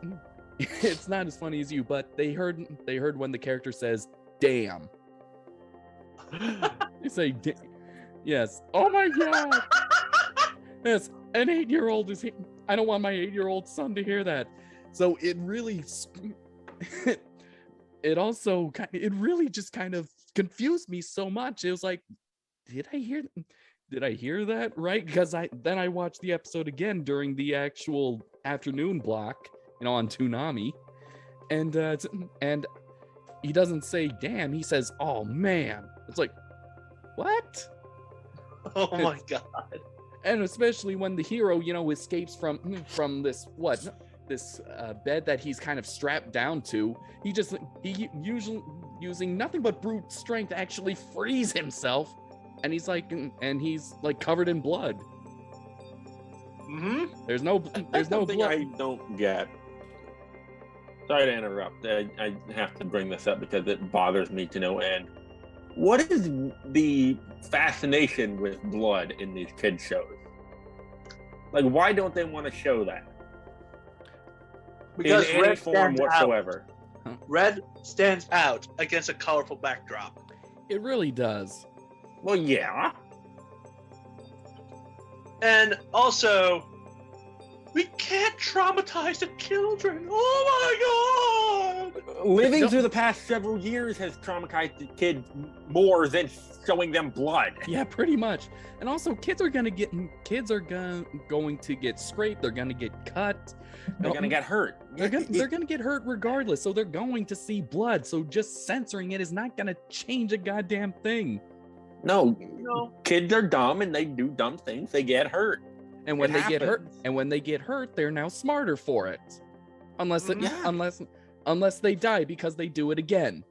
as funny as you, but they heard when the character says, "Damn." They say, yes. Oh my God. Yes, an 8-year-old is. I don't want my 8-year-old son to hear that. So it really, it really just kind of confused me so much. It was like, did I hear that right? Because I watched the episode again during the actual afternoon block, on Toonami, and he doesn't say "damn," he says "oh man." It's like, what? Oh my God! And especially when the hero, escapes from this bed that he's kind of strapped down to, he usually using nothing but brute strength actually frees himself. And he's covered in blood. Mm-hmm. There's no blood. I don't get. Sorry to interrupt. I have to bring this up because it bothers me to no end. What is the fascination with blood in these kids shows? Like, why don't they want to show that? Because in any form whatsoever. Red stands out against a colorful backdrop. It really does. Well, yeah. And also, We can't traumatize the children. Oh my god! Living through the past several years has traumatized the kids more than showing them blood. Yeah, pretty much. And also, kids are going to get scraped. They're going to get cut. They're going to get hurt. They're going to get hurt regardless. So they're going to see blood. So just censoring it is not going to change a goddamn thing. No, kids are dumb and they do dumb things. They get hurt. And when they get hurt, they're now smarter for it. Unless they die because they do it again.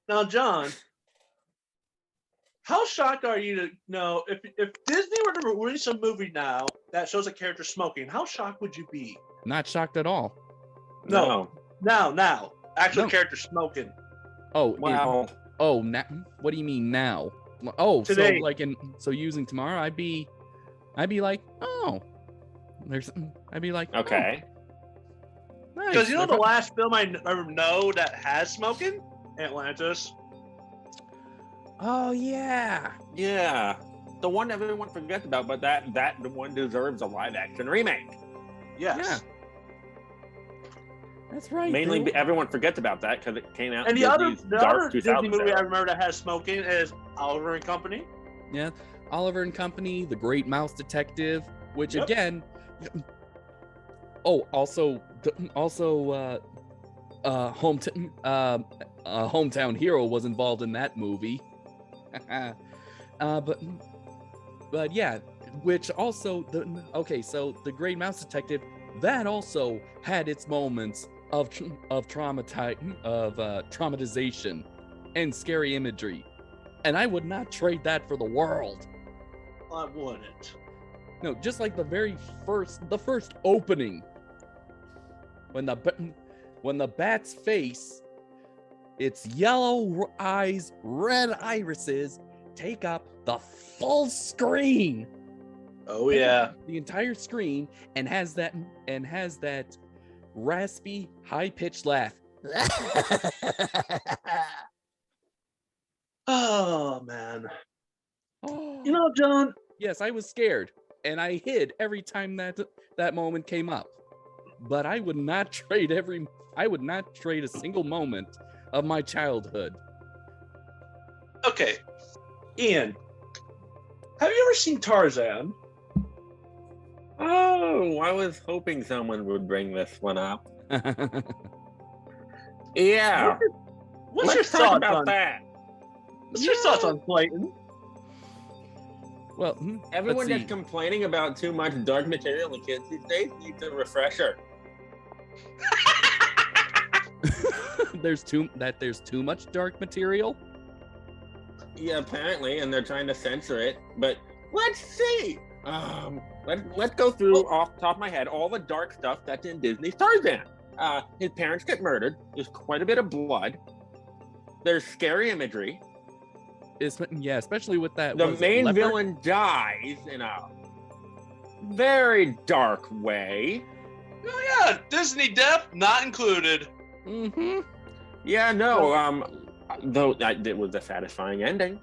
Now, John, how shocked are you to know if Disney were to release a movie now that shows a character smoking? How shocked would you be? Not shocked at all. No. Now, actual character smoking. Oh wow. Now, what do you mean now? Oh, today. So using tomorrow, I'd be like, oh, I'd be like, okay. Because nice. The last film I know that has smoking, Atlantis. Oh yeah, the one everyone forgets about, but that the one deserves a live action remake. Yes. Yeah. That's right. Mainly, everyone forgets about that because it came out. And the other Disney movie I remember that has smoking is Oliver and Company. Yeah, Oliver and Company, The Great Mouse Detective, which again, Hometown Hero was involved in that movie. But yeah, which also so The Great Mouse Detective, that also had its moments of traumatization and scary imagery, and I would not trade that for the world. I wouldn't. No, just like the first opening, when the bat's face, its yellow eyes, red irises take up the full screen. Oh yeah, the entire screen, and has that raspy, high-pitched laugh. Oh man. Oh. John. Yes, I was scared, and I hid every time that moment came up. But I would not trade a single moment of my childhood. Okay, Ian, have you ever seen Tarzan? Oh, I was hoping someone would bring this one up. Yeah. What's your thoughts about that? What's your thoughts on Clayton? Well, everyone that's complaining about too much dark material in kids these days needs a refresher. There's too much dark material. Yeah, apparently, and they're trying to censor it. But let's see. Let's go through off the top of my head all the dark stuff that's in Disney's Tarzan. His parents get murdered. There's quite a bit of blood. There's scary imagery. Especially with that. The main villain dies in a very dark way. Oh yeah, Disney death not included. Mm-hmm. Yeah, no. Though it was a satisfying ending.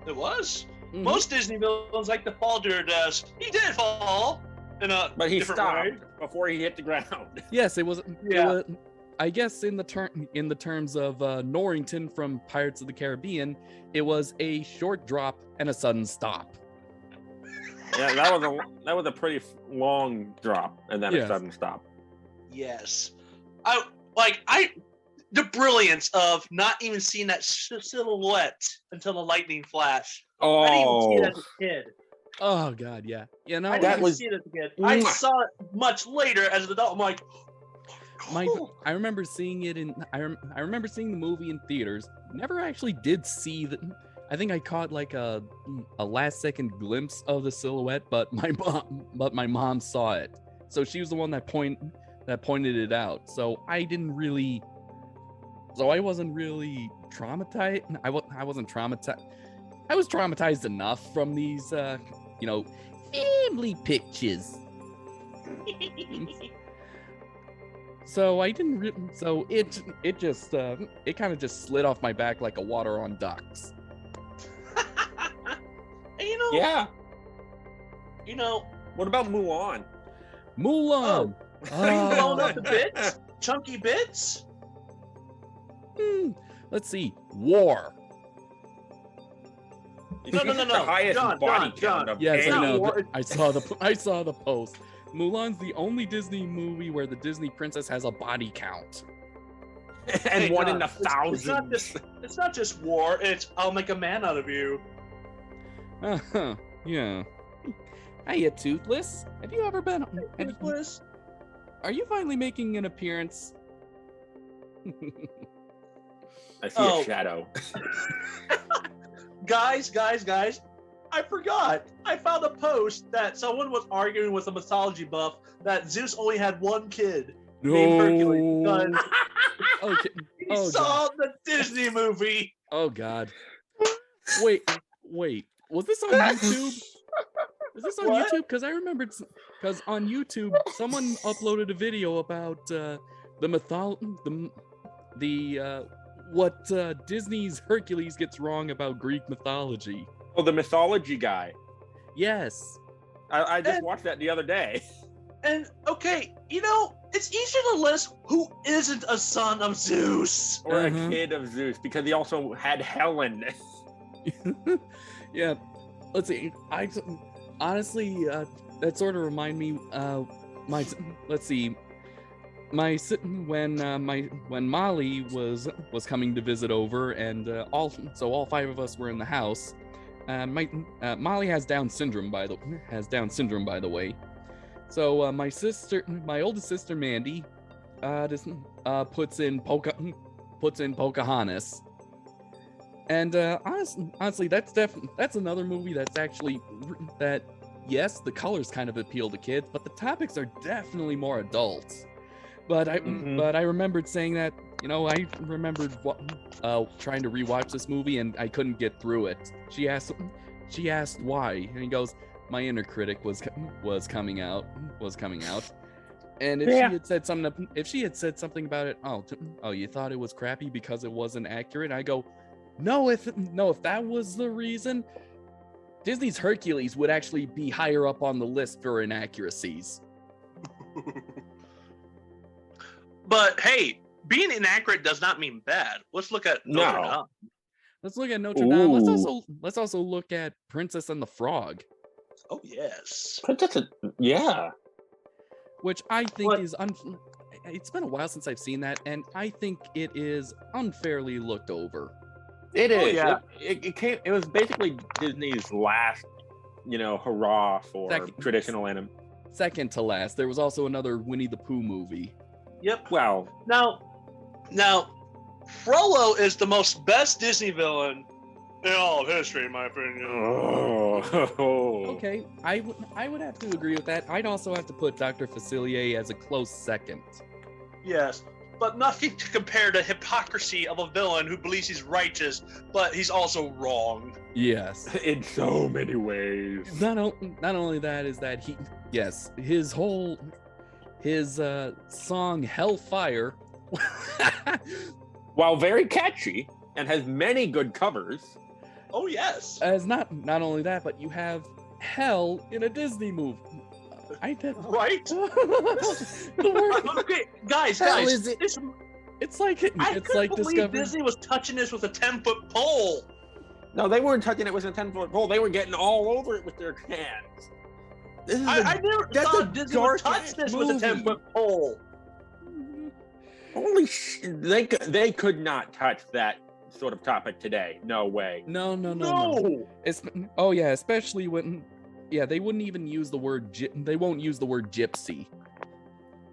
It was. Mm-hmm. Most Disney villains like to fall to their deaths. He did fall in a but he different stopped way. Before he hit the ground. Yes, it was. Yeah. It was, I guess in the terms of Norrington from Pirates of the Caribbean, it was a short drop and a sudden stop. Yeah, that was a pretty long drop and then a sudden stop. Yes, the brilliance of not even seeing that silhouette until the lightning flash. Oh, I didn't even see it as a kid. Oh God, yeah. I didn't even see it as a kid. I saw it much later as an adult. I'm like, I remember seeing it I remember seeing the movie in theaters. Never actually did see the. I think I caught like a last second glimpse of the silhouette, but my mom saw it. So she was the one that pointed it out. So I wasn't really traumatized. I wasn't traumatized. I was traumatized enough from these family pictures. So I didn't. So it kind of just slid off my back like a water on ducks. And yeah. What about Mulan? Mulan. Are you blowing up Ah. the bits? Chunky bits? Let's see. War. No. The highest body count of Yes, I any- know. war. I saw the post. Mulan's the only Disney movie where the Disney princess has a body count. and Hey, one in John, the it's thousands. It's not just war, it's I'll make a man out of you. Uh-huh. Yeah. Hiya, Toothless. Have you ever been? Toothless? Are you finally making an appearance? I see Oh. a shadow. Guys, I forgot. I found a post that someone was arguing with a mythology buff that Zeus only had one kid named Hercules because Okay. he Oh, saw the Disney movie. Oh God. Wait. Was this on YouTube? Was this on What? YouTube? Because I remembered. Because on YouTube, someone uploaded a video about what Disney's Hercules gets wrong about Greek mythology. Oh, the mythology guy. Yes. I just And- watched that the other day. And okay, it's easier to list who isn't a son of Zeus. Or Uh-huh. a kid of Zeus, because he also had Helen. Yeah. Let's see. Honestly, that sort of remind me. Let's see. When Molly was coming to visit over, and all five of us were in the house. Molly has Down syndrome by the way. So my oldest sister Mandy, puts in Pocahontas, and honestly, that's another movie that's actually that. Yes, the colors kind of appeal to kids, but the topics are definitely more adult. But I remembered saying that, I remembered trying to rewatch this movie and I couldn't get through it. She asked why, and he goes, "My inner critic was coming out." And if she had said something about it, you thought it was crappy because it wasn't accurate. I go, no, if that was the reason, Disney's Hercules would actually be higher up on the list for inaccuracies. But hey, being inaccurate does not mean bad. Let's look at Notre Dame. Let's look at Notre Dame. Ooh. Let's also look at Princess and the Frog, Oh yes. Yeah. which I think What? is it's been a while since I've seen that, and I think it is unfairly looked over. It Oh, is. yeah. It was basically Disney's last, hurrah for traditional anime. Second to last, there was also another Winnie the Pooh movie. Yep. Well, Now, Frollo is the most best Disney villain in all of history, in my opinion. Okay, I would have to agree with that. I'd also have to put Dr. Facilier as a close second. Yes, but nothing to compare to hypocrisy of a villain who believes he's righteous, but he's also wrong. Yes. in so many ways. Not only that is that his song Hellfire While very catchy and has many good covers. Oh yes. as not only that, but you have hell in a Disney movie. Right? The word, Okay, guys, Hell is it- this, it's like I couldn't believe Disney was touching this with a 10-foot pole. No, they weren't touching it with a 10-foot pole. They were getting all over it with their hands. This is I never that's a thought Disney would touch dark-ass this with a movie. 10-foot pole. they could not touch that sort of topic today. No way. No. Especially when they wouldn't even use the word they won't use the word gypsy.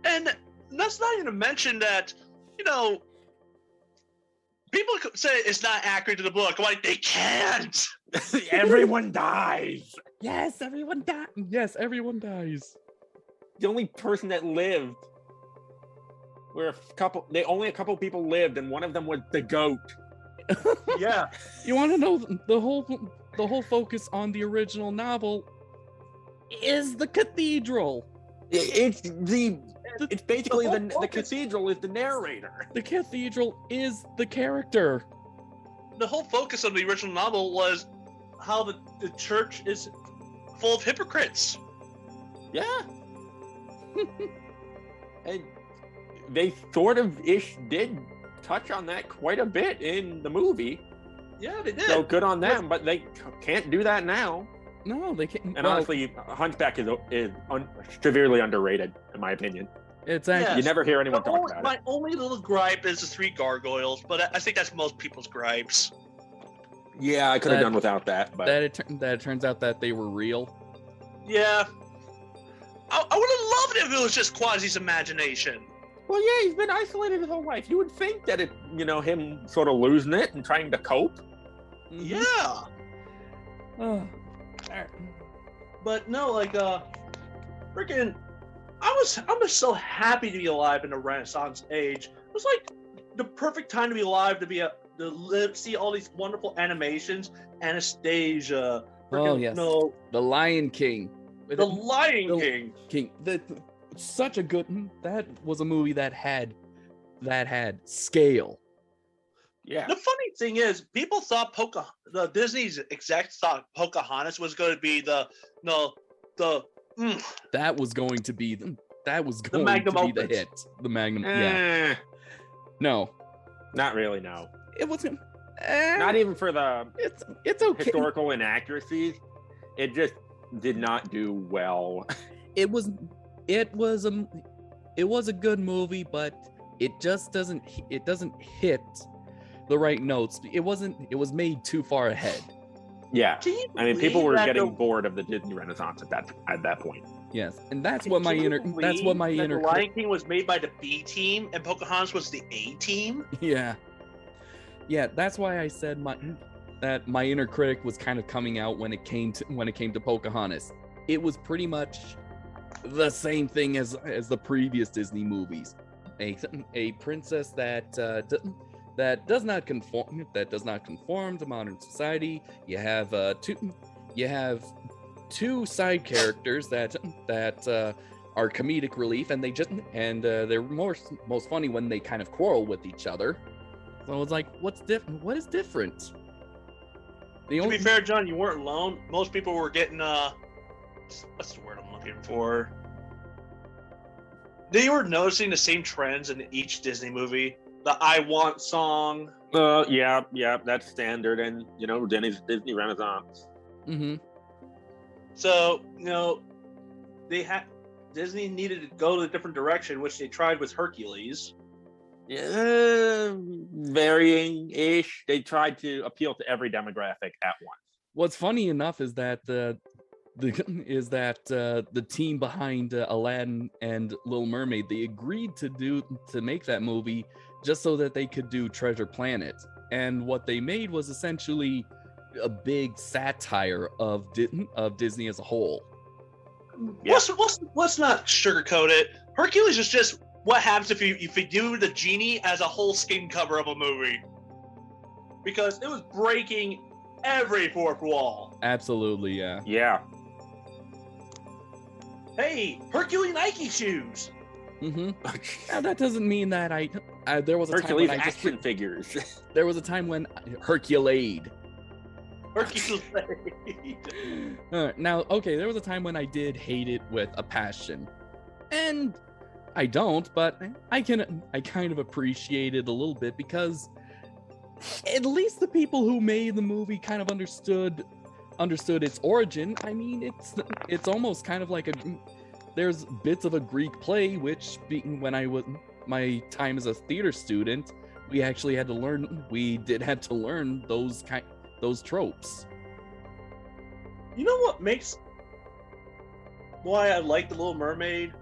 And let's not even mention that, people could say it's not accurate to the book. I'm like, they can't. Everyone dies. Yes, everyone dies. The only person that lived only a couple people lived, and one of them was the goat. Yeah. You want to know the whole focus on the original novel is the cathedral. It's basically whole the focus- cathedral is the narrator. The cathedral is the character. The whole focus of the original novel was how the church is full of hypocrites. Yeah. And they sort of did touch on that quite a bit in the movie. Yeah, they did. So good on them, but they can't do that now. No, they can't. And honestly, Hunchback is severely underrated, in my opinion. It's actually You never hear anyone talk about My it. only little gripe is the 3 gargoyles, but I think that's most people's gripes. Yeah, I could have done without that, but that it turns out that they were real. Yeah. I would have loved it if it was just Quasi's imagination. well, yeah, he's been isolated his whole life. You would think that him sort of losing it and trying to cope. Mhm. Yeah. Oh. But no, like, freaking, I was so happy to be alive in the Renaissance age. It was like the perfect time to be alive, to live, see all these wonderful animations, Anastasia. Oh, yes. No, The Lion King. the Lion King. Such a good. That was a movie that had scale. Yeah. The funny thing is, people thought the Disney's execs thought Pocahontas was going to be the That was going to be the magnum opus. the hit. The magnum. Yeah. No, Not really, no. it wasn't. Not even for the It's okay. historical inaccuracies. It just did not do well. It was a good movie, but it just doesn't hit the right notes. It was made too far ahead. Yeah. Can you I mean, people believe were that getting the- bored of the Disney Renaissance at that point. Yes, and that's Can what my you inner The Lion King was made by the B team, and Pocahontas was the A team. yeah. That's why I said that my inner critic was kind of coming out when it came to Pocahontas. It was pretty much the same thing as the previous Disney movies. A princess that does not conform to modern society. You have two side characters that are comedic relief, and they're most funny when they kind of quarrel with each other. So it's like, what's different? What is different? To be fair, John, you weren't alone. Most people were getting what's the word I'm looking for? They were noticing the same trends in each Disney movie. The "I Want" song. Yeah, that's standard, and Disney Renaissance. Mm-hmm. So Disney needed to go to a different direction, which they tried with Hercules. Yeah, varying-ish. They tried to appeal to every demographic at once. What's funny enough is that the team behind Aladdin and Little Mermaid, they agreed to make that movie just so that they could do Treasure Planet, and what they made was essentially a big satire of Disney as a whole. Yeah. Let's not sugarcoat it. Hercules is just what happens if you do the genie as a whole skin cover of a movie, because it was breaking every fourth wall. Absolutely, yeah. Yeah. Hey, Hercules Nike shoes. Mm-hmm. Now that doesn't mean that there was a Hercules time when action figures. there was a time when Herculade. Hercules. Now, okay, there was a time when I did hate it with a passion, and I don't, but I kind of appreciate it a little bit, because at least the people who made the movie kind of understood its origin. I mean, it's almost kind of like there's bits of a Greek play, which when I was my time as a theater student, we actually had to learn. We did have to learn those tropes. You know what makes why I like The Little Mermaid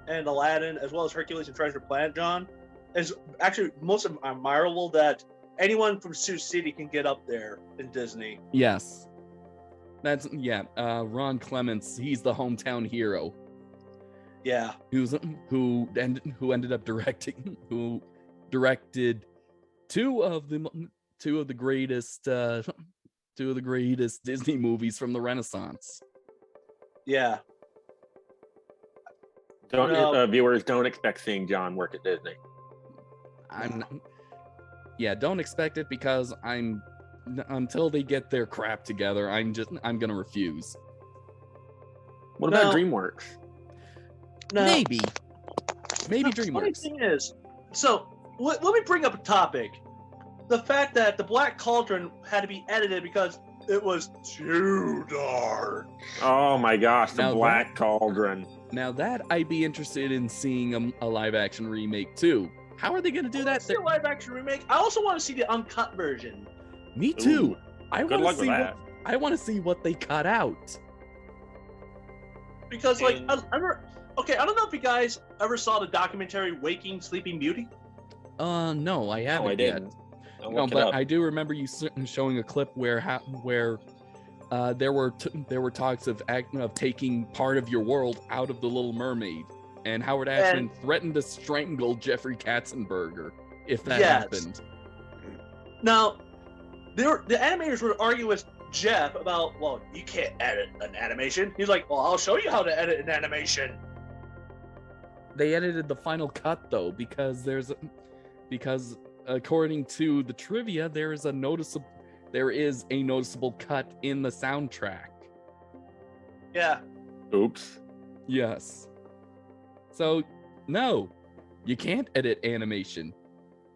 and Aladdin, as well as Hercules and Treasure Planet, John, is actually most admirable that anyone from Sioux City can get up there in Disney. Yes. Ron Clements, he's the hometown hero. Yeah. Who ended up directed two of the greatest Disney movies from the Renaissance. Yeah. Viewers don't expect seeing John work at Disney. Don't expect it, because until they get their crap together, I'm gonna refuse. What about DreamWorks? Now, Maybe the funny DreamWorks. thing is, so let me bring up a topic. The fact that the Black Cauldron had to be edited because it was too dark. Oh my gosh, the Now Black Cauldron. Now that I'd be interested in seeing a live action remake too. How are they going to do that? See a live action remake. I also want to see the uncut version. Me too. Ooh, I good want luck to with see that. I want to see what they cut out. Because like And- I don't know if you guys ever saw the documentary Waking Sleeping Beauty. No, I haven't Oh, I yet. didn't. I'll No, look it but up. I do remember you showing a clip where there were talks of taking part of your world out of the Little Mermaid, and Howard Ashman threatened to strangle Jeffrey Katzenberger if that happened. Now, the animators would argue with Jeff about, well, you can't edit an animation. He's like, well, I'll show you how to edit an animation. They edited the final cut though because according to the trivia, there is a noticeable cut in the soundtrack. Yeah. Oops. Yes. So no, you can't edit animation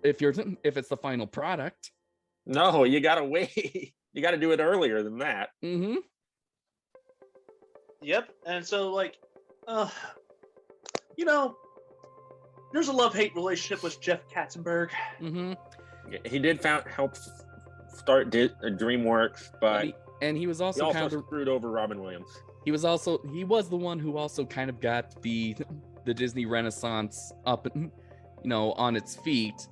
if it's the final product. No, you gotta wait. You gotta do it earlier than that. Mm-hmm. Yep. And so like, there's a love-hate relationship with Jeff Katzenberg. Mm-hmm. He did help start DreamWorks, but He was also, he also kind of screwed over Robin Williams. he was the one who also kind of got the Disney Renaissance up, on its feet.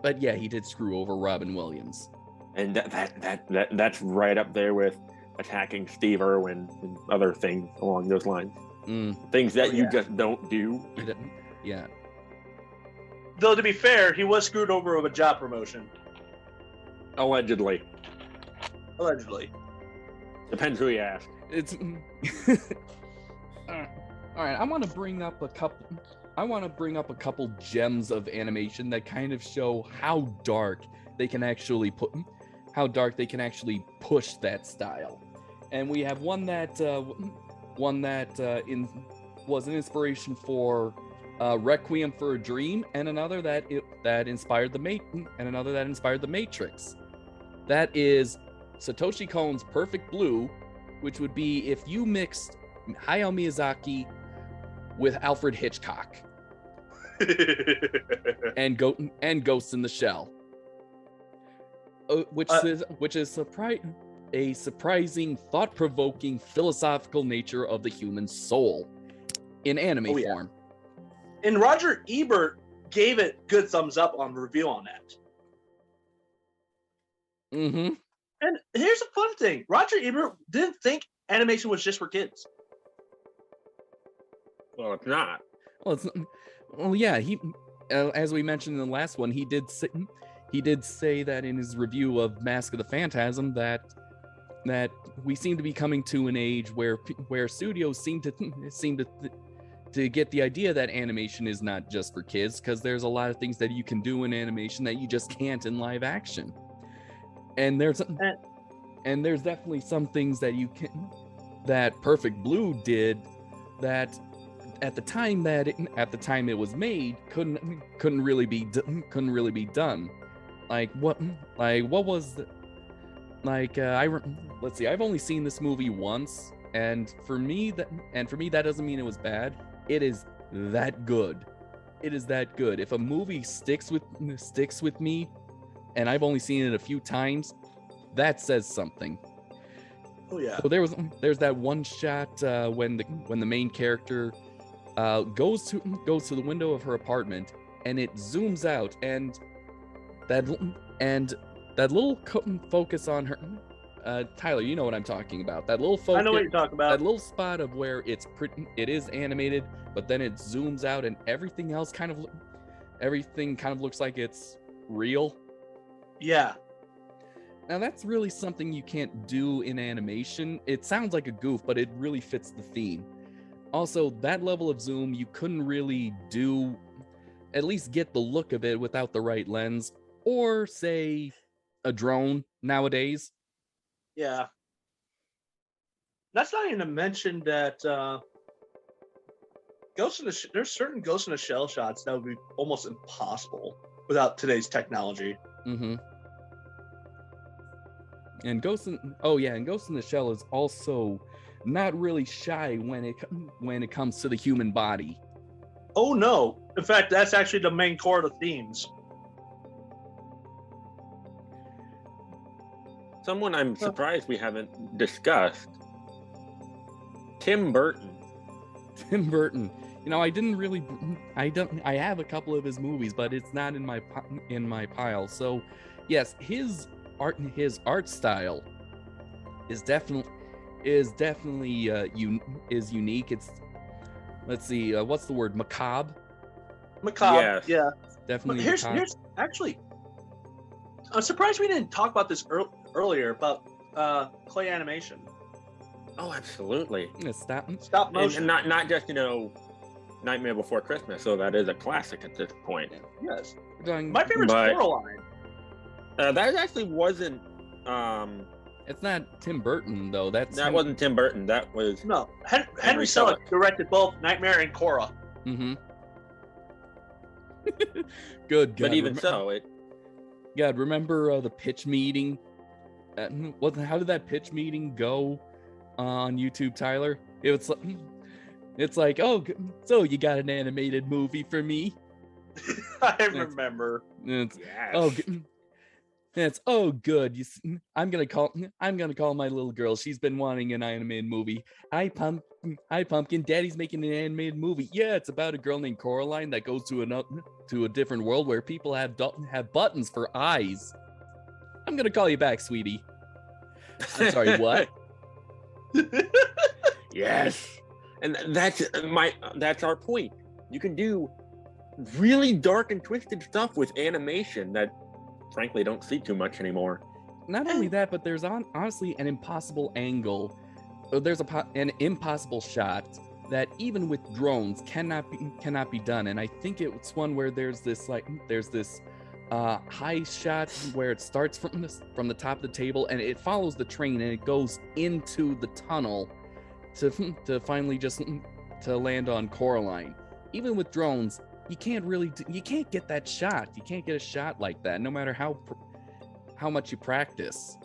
But yeah, he did screw over Robin Williams. And that's right up there with attacking Steve Irwin and other things along those lines. Things that you just don't do. Yeah. Though to be fair, he was screwed over with a job promotion. Allegedly. Allegedly. Depends who you ask. It's all right. I want to bring up a couple gems of animation that kind of show how dark they can actually push that style. And we have one that was an inspiration for Requiem for a Dream, and another that inspired the Matrix. That is Satoshi Kon's Perfect Blue, which would be if you mixed Hayao Miyazaki with Alfred Hitchcock and Ghost in the Shell, which is a surprising, thought-provoking, philosophical nature of the human soul in anime form. And Roger Ebert gave it good thumbs up on review on that. Mm-hmm. And here's a fun thing. Roger Ebert didn't think animation was just for kids. Well, it's not. Well, yeah. He, as we mentioned in the last one, he did say that in his review of Mask of the Phantasm that we seem to be coming to an age where studios seem to get the idea that animation is not just for kids, because there's a lot of things that you can do in animation that you just can't in live action. And there's definitely some things that Perfect Blue did that at the time it was made couldn't really be done. Let's see. I've only seen this movie once, and for me that doesn't mean it was bad. It is that good. It is that good. If a movie sticks with me, and I've only seen it a few times, that says something. Oh yeah. So there's that one shot when the main character goes to the window of her apartment, and it zooms out, and that little focus on her. Tyler, you know what I'm talking about. That little focus. I know what you're talking about. That little spot of where it is animated, but then it zooms out, and everything kind of looks like it's real. Yeah. Now that's really something you can't do in animation. It sounds like a goof, but it really fits the theme. Also, that level of zoom you couldn't really do, at least get the look of it without the right lens, or say a drone nowadays. Yeah. That's not even to mention that there's certain Ghost in the Shell shots that would be almost impossible without today's technology. Mm-hmm. And Ghost in the Shell is also not really shy when it comes to the human body. Oh no! In fact, that's actually the main core of the themes. Someone I'm surprised we haven't discussed. Tim Burton. Tim Burton. I have a couple of his movies, but it's not in my pile. So, yes, his art style is definitely unique. It's, let's see, what's the word? Macabre. Macabre. Yes. Yeah. Definitely. Here's actually, I'm surprised we didn't talk about this earlier about clay animation. Oh, absolutely. Stop motion. And not just, Nightmare Before Christmas, so that is a classic at this point. Yes. My favorite's Coraline. That actually wasn't... It's not Tim Burton, though. That wasn't Tim Burton. That was... No. Henry Selick directed both Nightmare and Cora. Mm-hmm. Good. But even so, God, remember the pitch meeting? How did that pitch meeting go on YouTube, Tyler? It's like, oh, so you got an animated movie for me? I remember. It's, yes. Oh good. I'm gonna call my little girl. She's been wanting an animated movie. Hi pumpkin. Daddy's making an animated movie. Yeah, it's about a girl named Coraline that goes to a different world where people have buttons for eyes. I'm gonna call you back, sweetie. I'm sorry, what? Yes. And that's our point. You can do really dark and twisted stuff with animation that frankly don't see too much anymore. Not only that, but there's honestly an impossible angle. There's an impossible shot that even with drones cannot be done. And I think it's one where there's this high shot where it starts from the top of the table and it follows the train and it goes into the tunnel to finally just to land on Coraline. Even with drones, you can't get that shot. You can't get a shot like that, no matter how much you practice.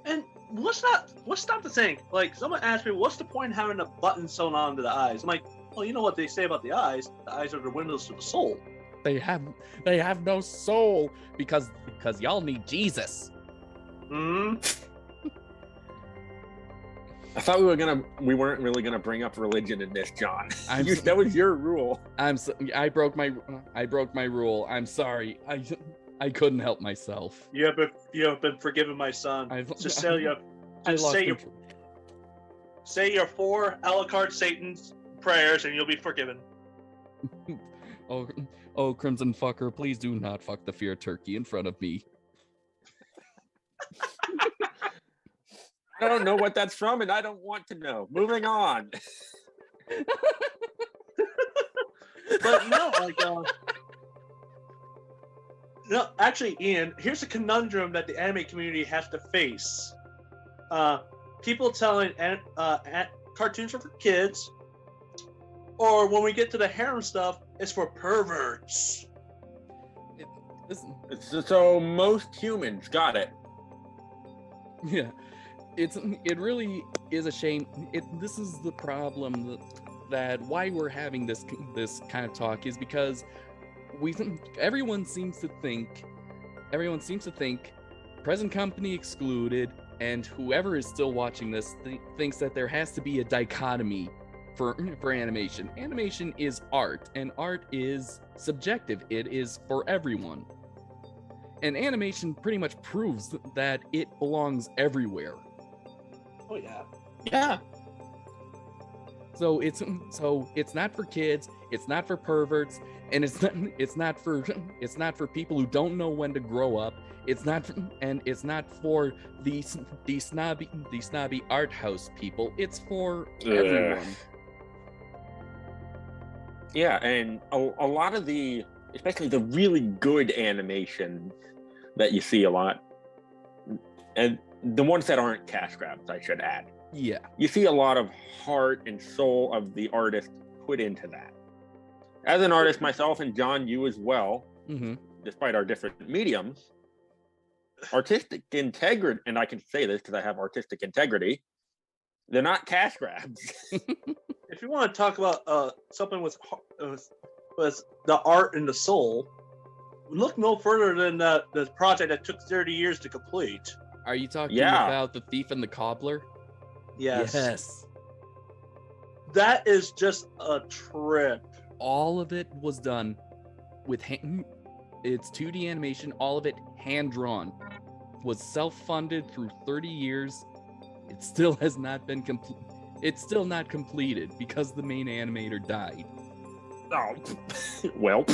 And let's not to think. Like, someone asked me, what's the point in having a button sewn onto the eyes? I'm like, well, you know what they say about the eyes? The eyes are the windows to the soul. They have no soul because y'all need Jesus. Hmm. I thought we weren't really gonna bring up religion in this, John. That was your rule. I broke my rule. I'm sorry. I couldn't help myself. You have been forgiven, my son. Say your 4 a la carte Satan's prayers, and you'll be forgiven. Oh, Crimson Fucker, please do not fuck the fear turkey in front of me. I don't know what that's from, and I don't want to know. Moving on. But actually, Ian, here's a conundrum that the anime community has to face. People telling cartoons are for kids, or when we get to the harem stuff, it's for perverts. So most humans got it. Yeah. It really is a shame. This is the problem that why we're having this kind of talk is because everyone seems to think present company excluded, and whoever is still watching this thinks that there has to be a dichotomy for animation. Animation is art, and art is subjective. It is for everyone. And animation pretty much proves that it belongs everywhere. Oh yeah. Yeah. So it's not for kids, it's not for perverts, and it's not for people who don't know when to grow up. It's not for the snobby art house people. It's for everyone. Yeah, and a lot of especially the really good animation that you see a lot, and the ones that aren't cash grabs, I should add. Yeah. You see a lot of heart and soul of the artist put into that. As an artist myself, and John, you as well, despite our different mediums, artistic integrity, and I can say this because I have artistic integrity, they're not cash grabs. If you want to talk about something with the art and the soul, look no further than the project that took 30 years to complete. Are you talking about The Thief and the Cobbler? Yes. That is just a trip. All of it was done with it's 2D animation, all of it hand-drawn. Was self-funded through 30 years. It still has not been complete. It's still not completed because the main animator died. Oh, well.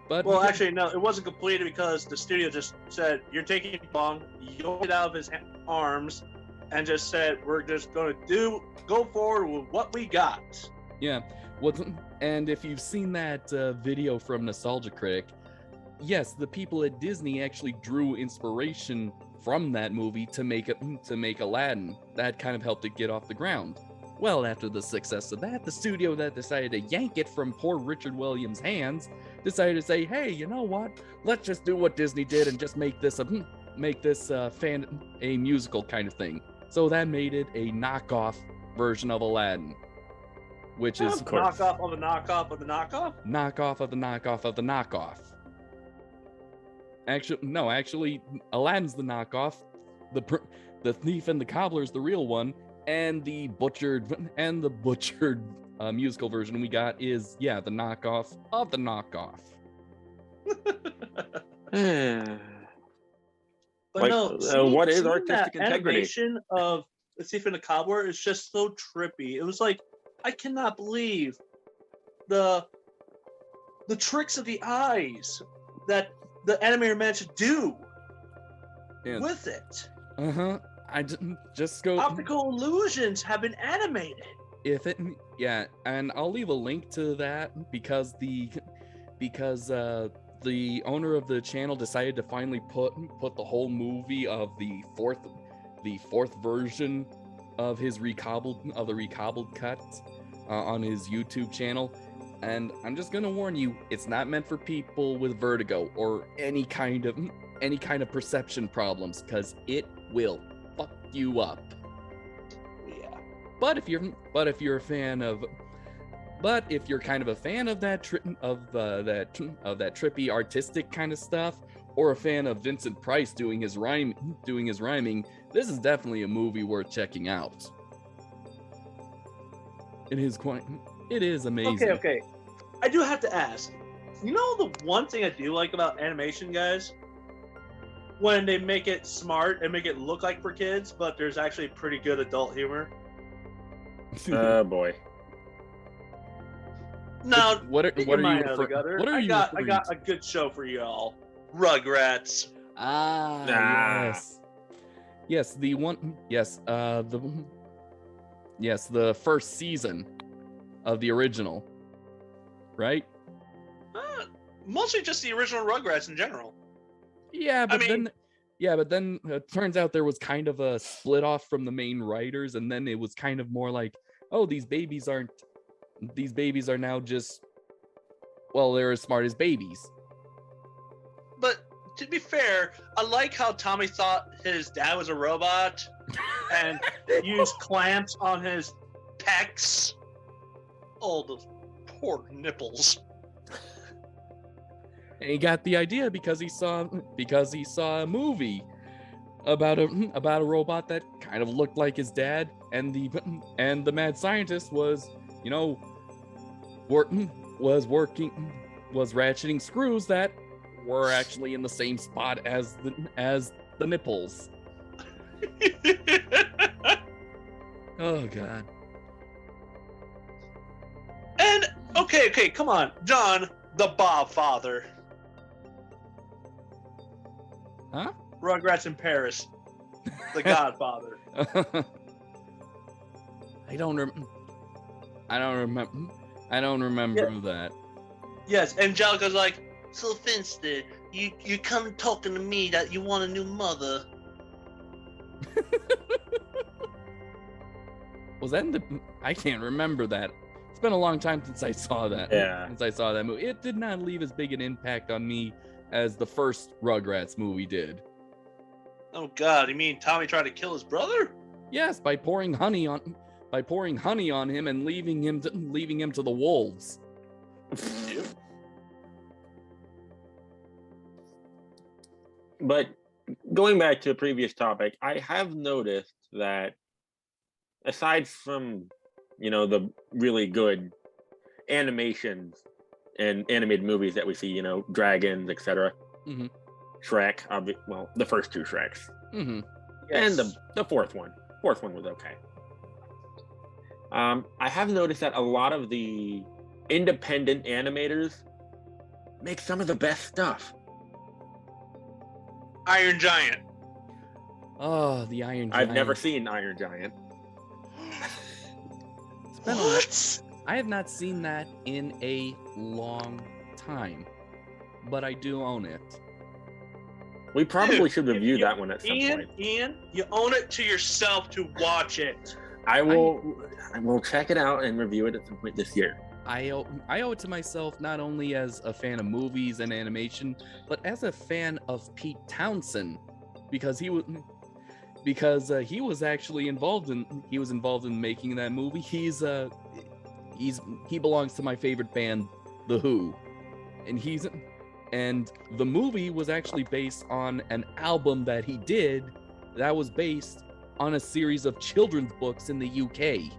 Well, actually, no, it wasn't completed because the studio just said, "You're taking too long." Yanked it out of his arms, and just said, "We're just going to go forward with what we got." Yeah. And if you've seen that video from Nostalgia Critic, yes, the people at Disney actually drew inspiration from that movie to make Aladdin. That kind of helped it get off the ground. Well, after the success of that, the studio that decided to yank it from poor Richard Williams' hands decided to say, "Hey, you know what? Let's just do what Disney did and just make this a musical kind of thing." So that made it a knockoff version of Aladdin, which is knockoff of the knockoff of the knockoff. Knockoff of the knockoff of the knockoff. Actually, Aladdin's the knockoff. The Thief and the Cobbler is the real one, and the butchered musical version we got is the knockoff of the knockoff. But what is artistic that integrity? Animation of The Thief and the Cobbler is just so trippy. It was like, I cannot believe the tricks of the eyes that the animator managed to do with it. I just go. Optical illusions have been animated. And I'll leave a link to that because the owner of the channel decided to finally put the whole movie of the fourth version of his recobbled cut on his YouTube channel. And I'm just gonna warn you, it's not meant for people with vertigo or any kind of perception problems, because it will fuck you up. Yeah. But if you're kind of a fan of that trippy artistic kind of stuff, or a fan of Vincent Price doing his rhyming, this is definitely a movie worth checking out. It is amazing. Okay. I do have to ask. You know the one thing I do like about animation, guys? When they make it smart and make it look like for kids, but there's actually pretty good adult humor. Oh boy. Now, I got a good show for y'all. Rugrats. Yes, the first season of the original, right? Mostly just the original Rugrats in general. Yeah, but then it turns out there was kind of a split off from the main writers, and then it was kind of more like, oh, these babies are now just, well, they're as smart as babies. But to be fair, I like how Tommy thought his dad was a robot and used clamps on his pecs. Oh, those poor nipples. And he got the idea because he saw a movie about a robot that kind of looked like his dad, and the mad scientist was ratcheting screws that were actually in the same spot as the nipples. Oh god. And okay, come on, John, the Bob Father. Huh? Rugrats in Paris, the Godfather. I don't remember that. Yes, Angelica's like, so Finster, you come talking to me that you want a new mother. Was that in the? I can't remember that. it's been a long time since I saw that. Yeah. Since I saw that movie, it did not leave as big an impact on me as the first Rugrats movie did. Oh God, you mean Tommy tried to kill his brother? Yes, by pouring honey on him and leaving him to the wolves. But going back to the previous topic, I have noticed that aside from, the really good animations and animated movies that we see, dragons, etc. Mm-hmm. Shrek, the first two Shreks, Mm-hmm. and the fourth one. Fourth one was okay. I have noticed that a lot of the independent animators make some of the best stuff. Iron Giant. Oh, the Iron Giant. I've never seen Iron Giant. What? I have not seen that in a long time, but I do own it. We probably should review that one at some point. Ian, you own it to yourself to watch it. I will check it out and review it at some point this year. I owe it to myself not only as a fan of movies and animation, but as a fan of Pete Townsend, because he was actually involved in making that movie. He belongs to my favorite band, The Who, and the movie was actually based on an album that he did that was based on a series of children's books in the UK.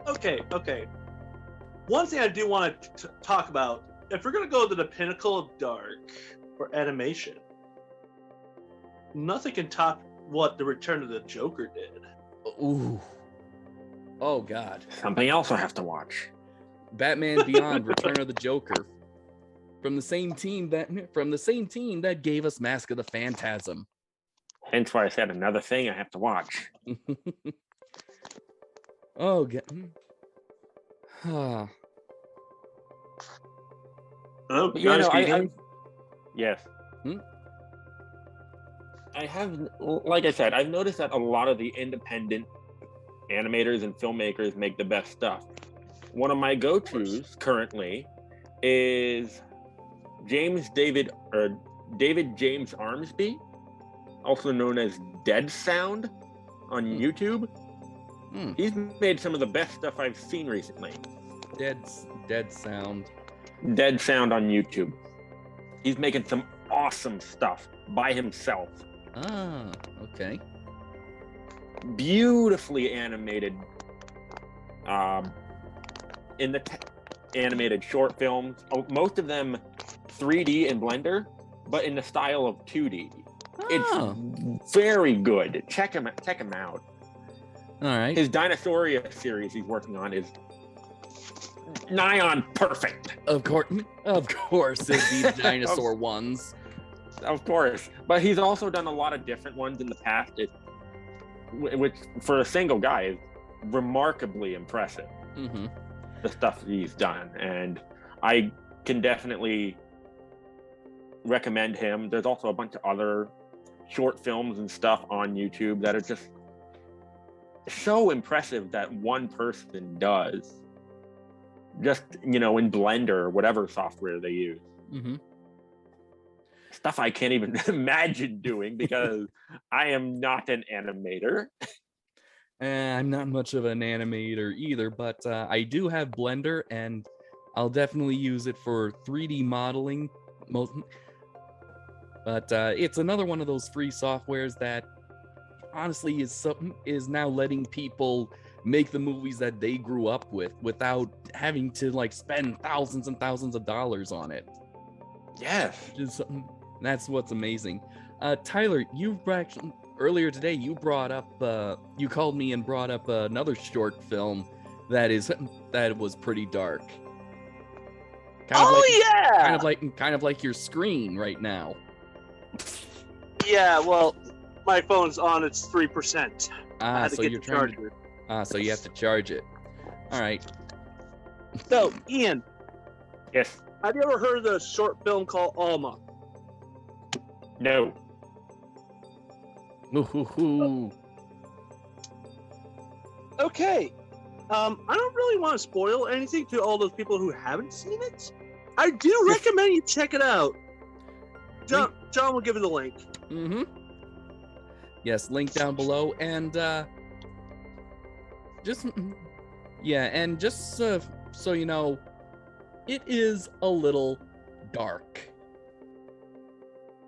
Okay. One thing I do want to talk about, if we're going to go to the pinnacle of dark for animation, nothing can top what The Return of the Joker did. Ooh. Oh, God. Something else I have to watch. Batman Beyond: Return of the Joker, from the same team that gave us Mask of the Phantasm. Hence why I said another thing I have to watch. Oh, God. Yes. I have, like I said, I've noticed that a lot of the independent animators and filmmakers make the best stuff. One of my go-tos currently is David James Armsby, also known as Dead Sound on YouTube. He's made some of the best stuff I've seen recently. Dead Sound. Dead Sound on YouTube. He's making some awesome stuff by himself. Ah, okay. Beautifully animated in the animated short films. Most of them 3D in Blender, but in the style of 2D. It's very good. Check him out. All right. His Dinosauria series he's working on is nigh on perfect. Of course, these dinosaur ones. Of course, but he's also done a lot of different ones in the past, which for a single guy is remarkably impressive. Mm-hmm. The stuff he's done, and I can definitely recommend him. There's also a bunch of other short films and stuff on YouTube that are just so impressive that one person does, just in Blender or whatever software they use. Mm-hmm. Stuff I can't even imagine doing because I am not an animator. I'm not much of an animator either, but I do have Blender, and I'll definitely use it for 3D modeling. But it's another one of those free softwares that honestly is now letting people make the movies that they grew up with without having to spend thousands and thousands of dollars on it. Yes. That's what's amazing. Tyler, earlier today you brought up you called me and brought up another short film that was pretty dark. Kind of like your screen right now. Yeah, well, my phone's on, it's 3%. So you're trying to, so you have to charge it. All right. So, Ian. Yes. Have you ever heard of the short film called Alma? No. Ooh. Okay. I don't really want to spoil anything to all those people who haven't seen it. I do recommend you check it out. John will give you the link. Mm-hmm. Yes, link down below, and just so you know, it is a little dark.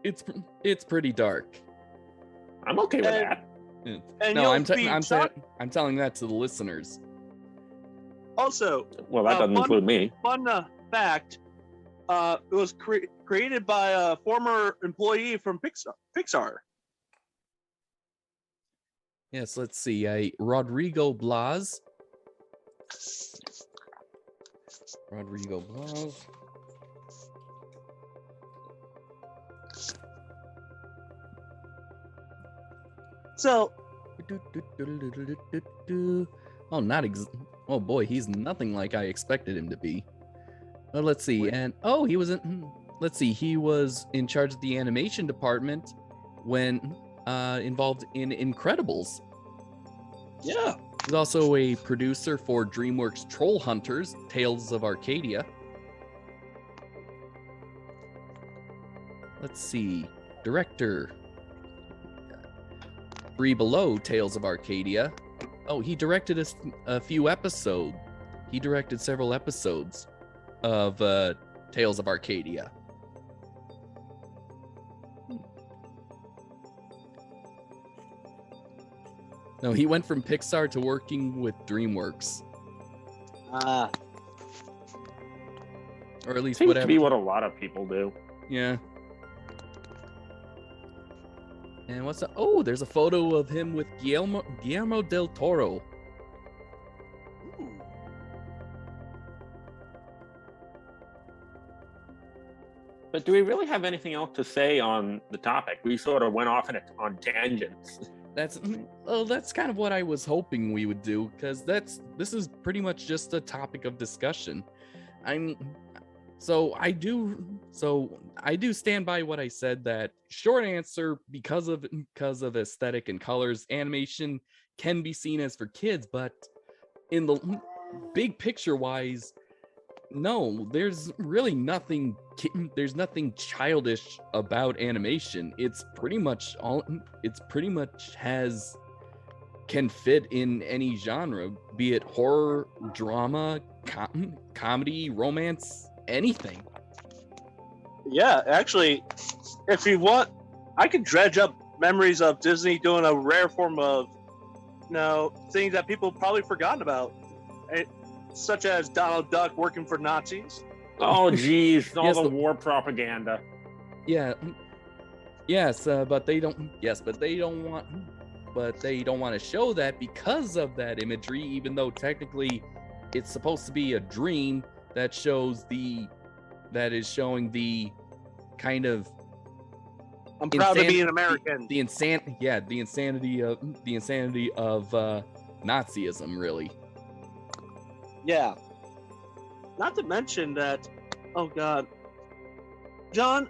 It's pretty dark. I'm okay with that. And no, I'm telling that to the listeners. Also, well, that doesn't include me. Fun fact: it was created by a former employee from Pixar. Yes, let's see. Rodrigo Blas. So. Oh boy, he's nothing like I expected him to be. Well, let's see. And he was he was in charge of the animation department when involved in Incredibles. Yeah. He's also a producer for DreamWorks Troll Hunters, Tales of Arcadia. Let's see. Director. 3 Below, Tales of Arcadia. Oh, he directed a few episodes. He directed several episodes of Tales of Arcadia. No, he went from Pixar to working with DreamWorks. Or at least Seems whatever. to be what a lot of people do. Yeah. And what's that? Oh, there's a photo of him with Guillermo del Toro. Ooh. But do we really have anything else to say on the topic? We sort of went off on tangents. That's kind of what I was hoping we would do, because this is pretty much just a topic of discussion. I do stand by what I said, that short answer, because of aesthetic and colors, animation can be seen as for kids, but in the big picture wise, no, there's really nothing childish about animation. It's pretty much can fit in any genre, be it horror, drama, comedy, romance, anything. Yeah, actually, if you want, I could dredge up memories of Disney doing a rare form of, things that people probably forgotten about, such as Donald Duck working for Nazis. Oh, geez, all Yes, the war propaganda. Yeah. Yes, but they don't want to show that because of that imagery, even though technically it's supposed to be a dream that is showing the kind of I'm proud to be an American. The insanity of Nazism, really. Yeah. Not to mention that, oh God, John,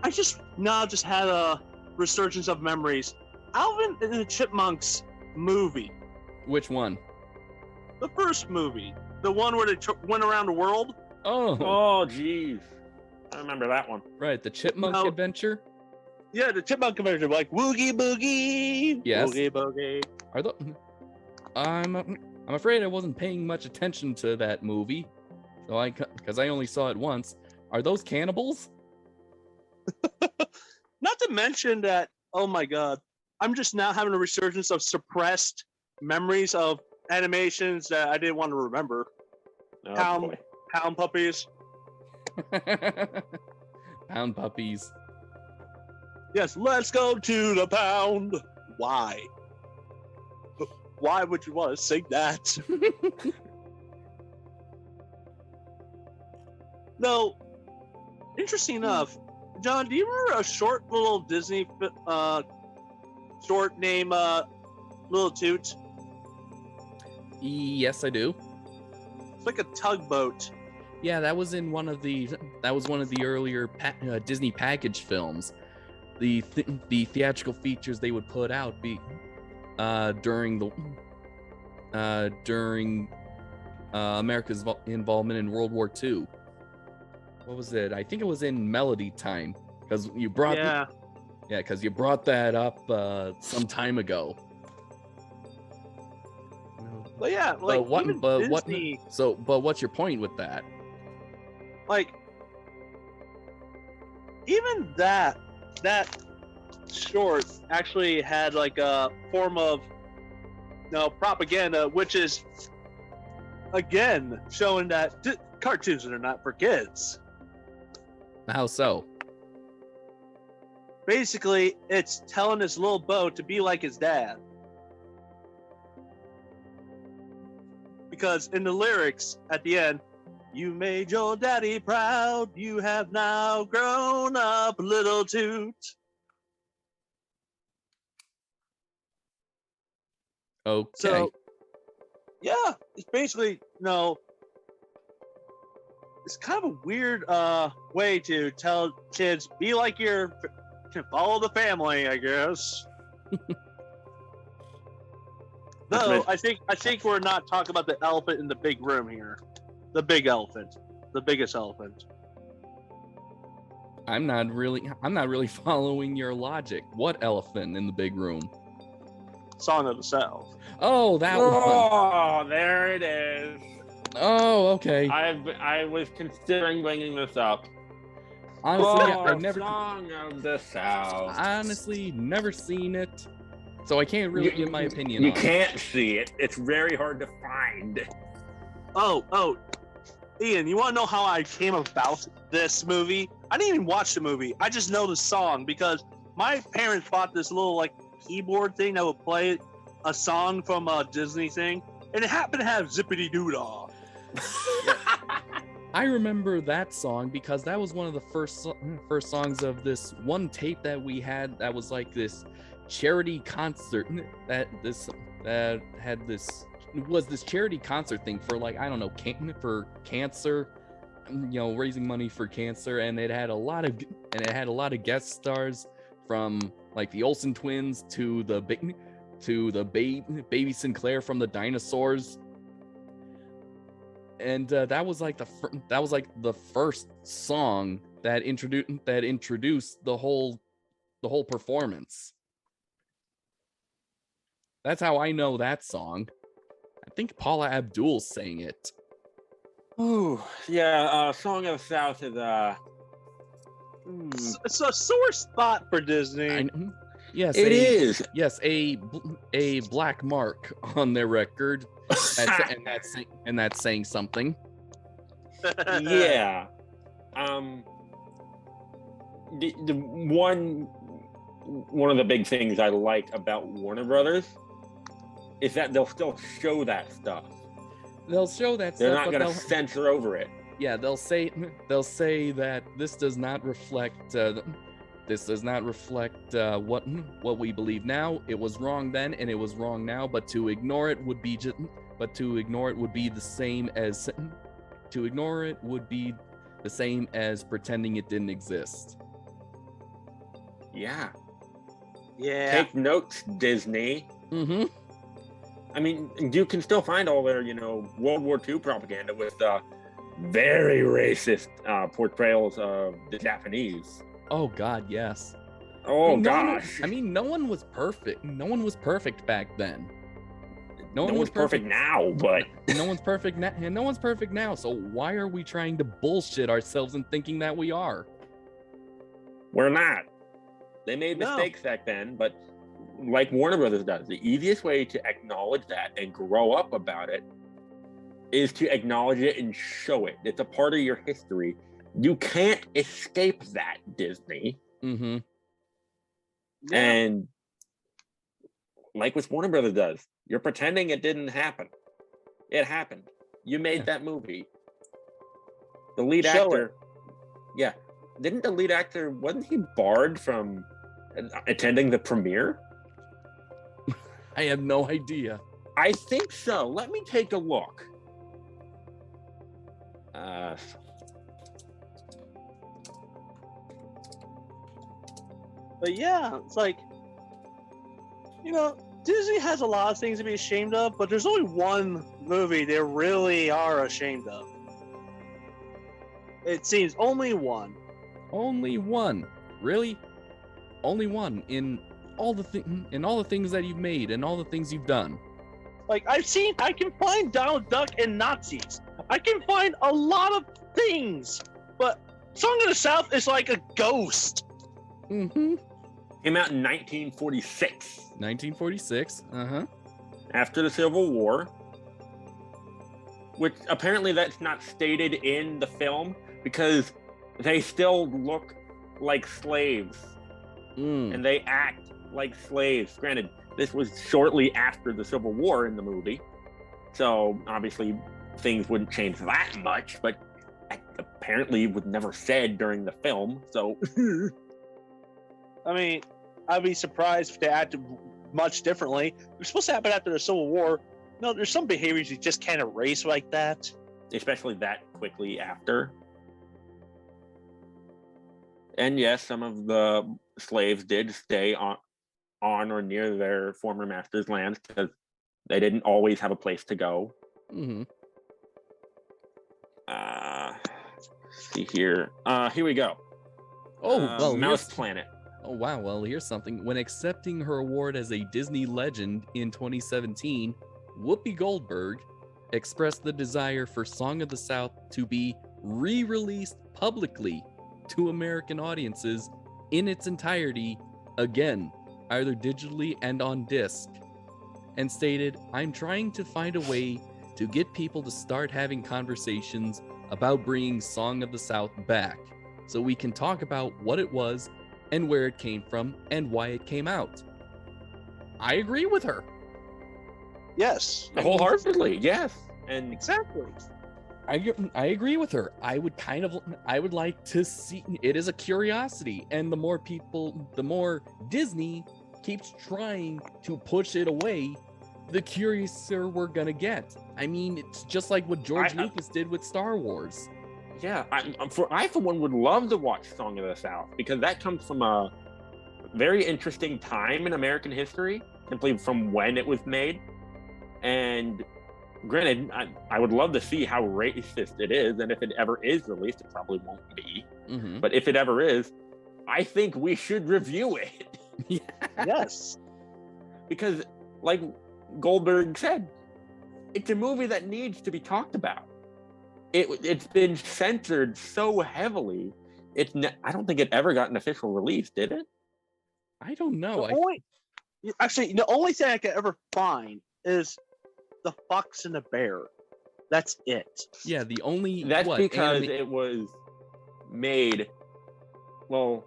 I just had a resurgence of memories. Alvin and the Chipmunks movie. Which one? The first movie, the one where they went around the world. Oh, geez, I remember that one. Right, the Chipmunk Adventure. Yeah, the Chipmunk Adventure, like Woogie Boogie. Yes. Woogie Boogie. I'm afraid I wasn't paying much attention to that movie, because I only saw it once. Are those cannibals? Not to mention that, oh my God, I'm just now having a resurgence of suppressed memories of animations that I didn't want to remember. Oh, boy. Pound puppies. Pound puppies. Yes, let's go to the pound. Why? Why would you want to sing that? No. Interesting enough, John, do you remember a short little Disney short named Little Toot? Yes, I do. It's like a tugboat. Yeah, that was one of the earlier Disney package films. The theatrical features they would put out during during America's involvement in World War II. What was it? I think it was in Melody Time, because you brought because you brought that up some time ago. But yeah, like even Disney, but what's your point with that? Like even that short actually had like a form of propaganda, which is again showing that cartoons are not for kids. How so? Basically, it's telling this little Bo to be like his dad. Because in the lyrics at the end, you made your daddy proud, you have now grown up, little toot. Okay. So, yeah, it's basically, it's kind of a weird way to tell kids, be like follow the family, I guess. Though I think we're not talking about the elephant in the big room here. The big elephant. The biggest elephant. I'm not really following your logic. What elephant in the big room? Song of the South. Oh, that one. Oh, there it is. Oh, okay. I was considering bringing this up. Honestly, I've never. Song of the South. Honestly, never seen it, so I can't really give my opinion. You can't see it. It's very hard to find. Oh, Ian, you want to know how I came about this movie? I didn't even watch the movie. I just know the song because my parents bought this little keyboard thing that would play a song from a Disney thing, and it happened to have Zippity Doo-Dah. I remember that song because that was one of the first songs of this one tape that we had that was like this charity concert that had this charity concert thing for for cancer, raising money for cancer, and it had a lot of guest stars from like the Olsen twins to the baby Sinclair from the Dinosaurs. And that was like the first song that introduced the whole performance. That's how I know that song. I think Paula Abdul sang it. Ooh, yeah. Song of the South is It's a sore spot for Disney. Yes, it is. Yes, a black mark on their record. And that's saying something. Yeah. The one of the big things I like about Warner Brothers is that they'll still show that stuff. They'll show that They're stuff. They're not going to censor over it. Yeah, they'll say that this does not reflect what we believe now. It was wrong then, and it was wrong now. But to ignore it would be the same as pretending it didn't exist. Yeah. Yeah. Take notes, Disney. Mm-hmm. I mean, you can still find all their, World War II propaganda with very racist portrayals of the Japanese. Oh God, yes. Oh gosh. No one was perfect. No one was perfect back then. No one's perfect now, but no one's perfect now, and no one's perfect now. So why are we trying to bullshit ourselves and thinking that we are? We're not. They made mistakes back then, but like Warner Brothers does, the easiest way to acknowledge that and grow up about it is to acknowledge it and show it. It's a part of your history. You can't escape that, Disney. Mm-hmm. Yeah. And like what Warner Brothers does, you're pretending it didn't happen. It happened. You made that movie. The lead actor. Yeah. Didn't the lead actor, wasn't he barred from attending the premiere? I have no idea. I think so. Let me take a look. But yeah, it's like, Disney has a lot of things to be ashamed of, but there's only one movie they really are ashamed of. It seems only one. Only one. Really? Only one in all the things that you've made and all the things you've done. Like, I can find Donald Duck and Nazis. I can find a lot of things, but Song of the South is like a ghost. Mm-hmm. Came out in 1946. 1946. Uh-huh. After the Civil War. Which apparently that's not stated in the film because they still look like slaves. And they act like slaves. Granted, this was shortly after the Civil War in the movie. So obviously things wouldn't change that much, but apparently it was never said during the film. So I mean, I'd be surprised if they acted much differently. It was supposed to happen after the Civil War. No, there's some behaviors you just can't erase like that. Especially that quickly after. And yes, some of the slaves did stay on or near their former master's lands because they didn't always have a place to go. Mm-hmm. See here. Here we go. Oh, well, Mouse Planet. Oh, wow. Well, here's something. When accepting her award as a Disney legend in 2017, Whoopi Goldberg expressed the desire for Song of the South to be re-released publicly to American audiences in its entirety again, either digitally and on disc, and stated, "I'm trying to find a way to get people to start having conversations about bringing Song of the South back so we can talk about what it was and where it came from and why it came out." I agree with her. Yes. Wholeheartedly, yes. And Exactly. I agree with her. I would like to see, it is a curiosity, and the more Disney keeps trying to push it away, the curiouser we're gonna get. I mean, it's just like what George Lucas did with Star Wars. Yeah, I for one would love to watch Song of the South because that comes from a very interesting time in American history, simply from when it was made. And granted, I would love to see how racist it is, and if it ever is released, it probably won't be. Mm-hmm. But if it ever is, I think we should review it. Yes. Because, like Goldberg said, it's a movie that needs to be talked about. It's been censored so heavily. I don't think it ever got an official release, did it? I don't know. The only thing I could ever find is the fox and the bear. That's it. Yeah, the only because it was made. Well,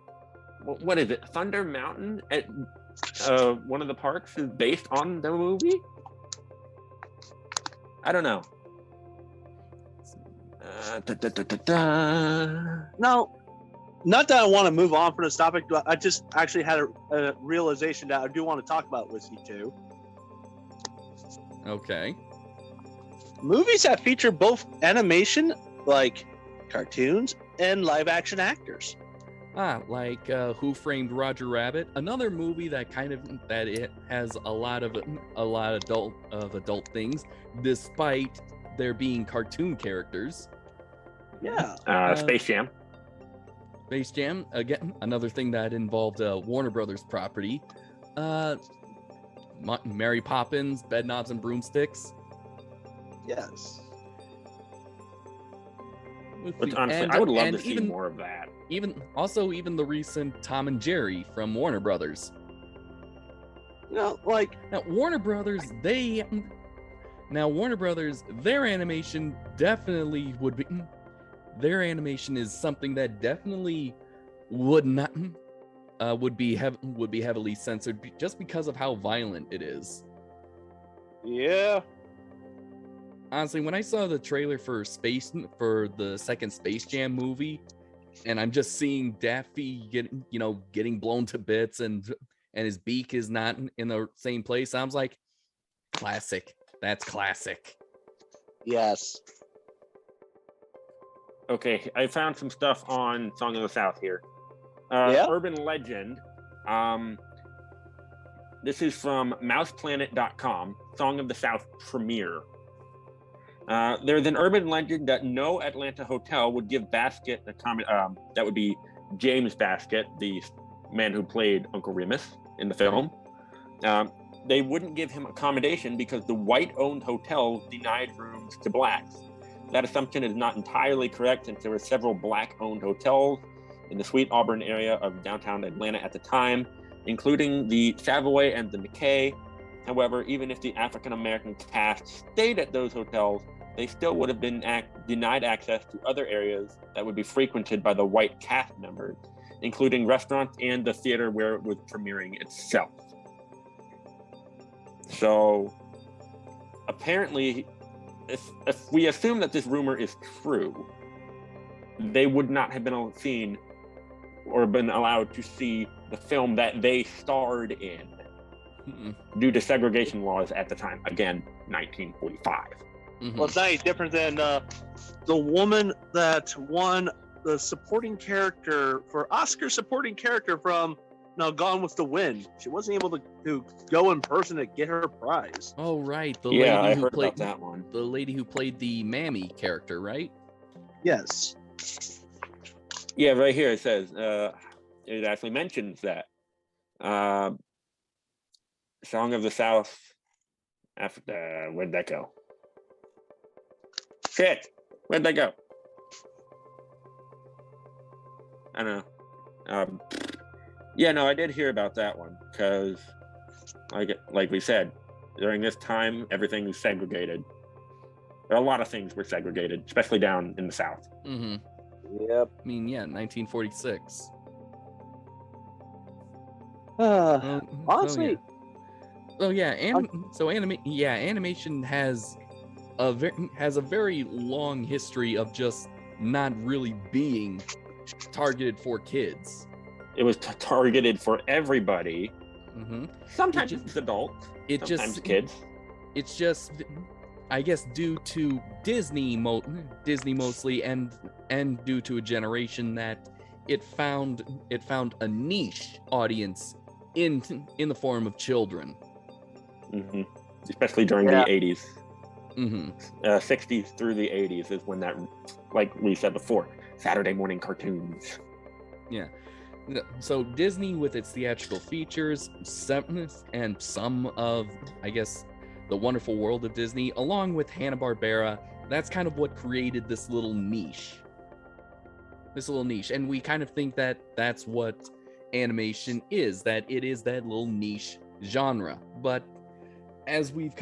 what is it? Thunder Mountain at one of the parks is based on the movie. I don't know. No, not that I want to move on from this topic, but I just actually had a realization that I do want to talk about with you two. Okay. Movies that feature both animation, like cartoons, and live action actors. Like Who Framed Roger Rabbit, another movie that it has a lot of adult things, despite there being cartoon characters. Yeah. Space Jam. Space Jam, again, another thing that involved Warner Brothers property. Mary Poppins, Bedknobs and Broomsticks. Yes. Which honestly, I would love to see more of that. Even the recent Tom and Jerry from Warner Brothers. Now Warner Brothers, their animation definitely would be. Their animation is something that definitely would be heavily censored just because of how violent it is. Yeah. Honestly, when I saw the trailer for the second Space Jam movie, and I'm just seeing Daffy getting blown to bits, and his beak is not in the same place, I was like, classic. That's classic. Yes. Okay, I found some stuff on Song of the South here. Yeah? Urban legend. This is from mouseplanet.com, Song of the South premiere. There's an urban legend that no Atlanta hotel would give Basket that would be James Basket, the man who played Uncle Remus in the film. They wouldn't give him accommodation because the white-owned hotels denied rooms to blacks. That assumption is not entirely correct, since there were several black-owned hotels in the Sweet Auburn area of downtown Atlanta at the time, including the Savoy and the McKay. However, even if the African-American cast stayed at those hotels, they still would have been denied access to other areas that would be frequented by the white cast members, including restaurants and the theater where it was premiering itself. So, apparently, if we assume that this rumor is true, they would not have been seen or been allowed to see the film that they starred in due to segregation laws at the time. Again, 1945. Well, it's not any different than the woman that won the supporting character for Oscar supporting character from Gone with the Wind. She wasn't able to go in person to get her prize. Oh, right. The Yeah, lady I who heard played about that one. The lady who played the Mammy character, right? Yes. Yeah, right here it says, it actually mentions that. Song of the South, where'd that go? Shit, where'd that go? I don't know. Yeah, no, I did hear about that one because, like we said, during this time, everything was segregated. A lot of things were segregated, especially down in the South. Mm-hmm. Yep. I mean, yeah, 1946. Honestly, animation has a very long history of just not really being targeted for kids. It was targeted for everybody. Mm-hmm. Sometimes it's adults. Sometimes kids. It's just, I guess, due to Disney mostly, and due to a generation that it found a niche audience in the form of children. Mm-hmm. Especially during the 80s. Mm-hmm. 60s through the 80s is when that, like we said before, Saturday morning cartoons. Yeah. So Disney, with its theatrical features, and some of, I guess, the Wonderful World of Disney, along with Hanna-Barbera, that's kind of what created this little niche. And we kind of think that that's what animation is, that it is that little niche genre. But as we've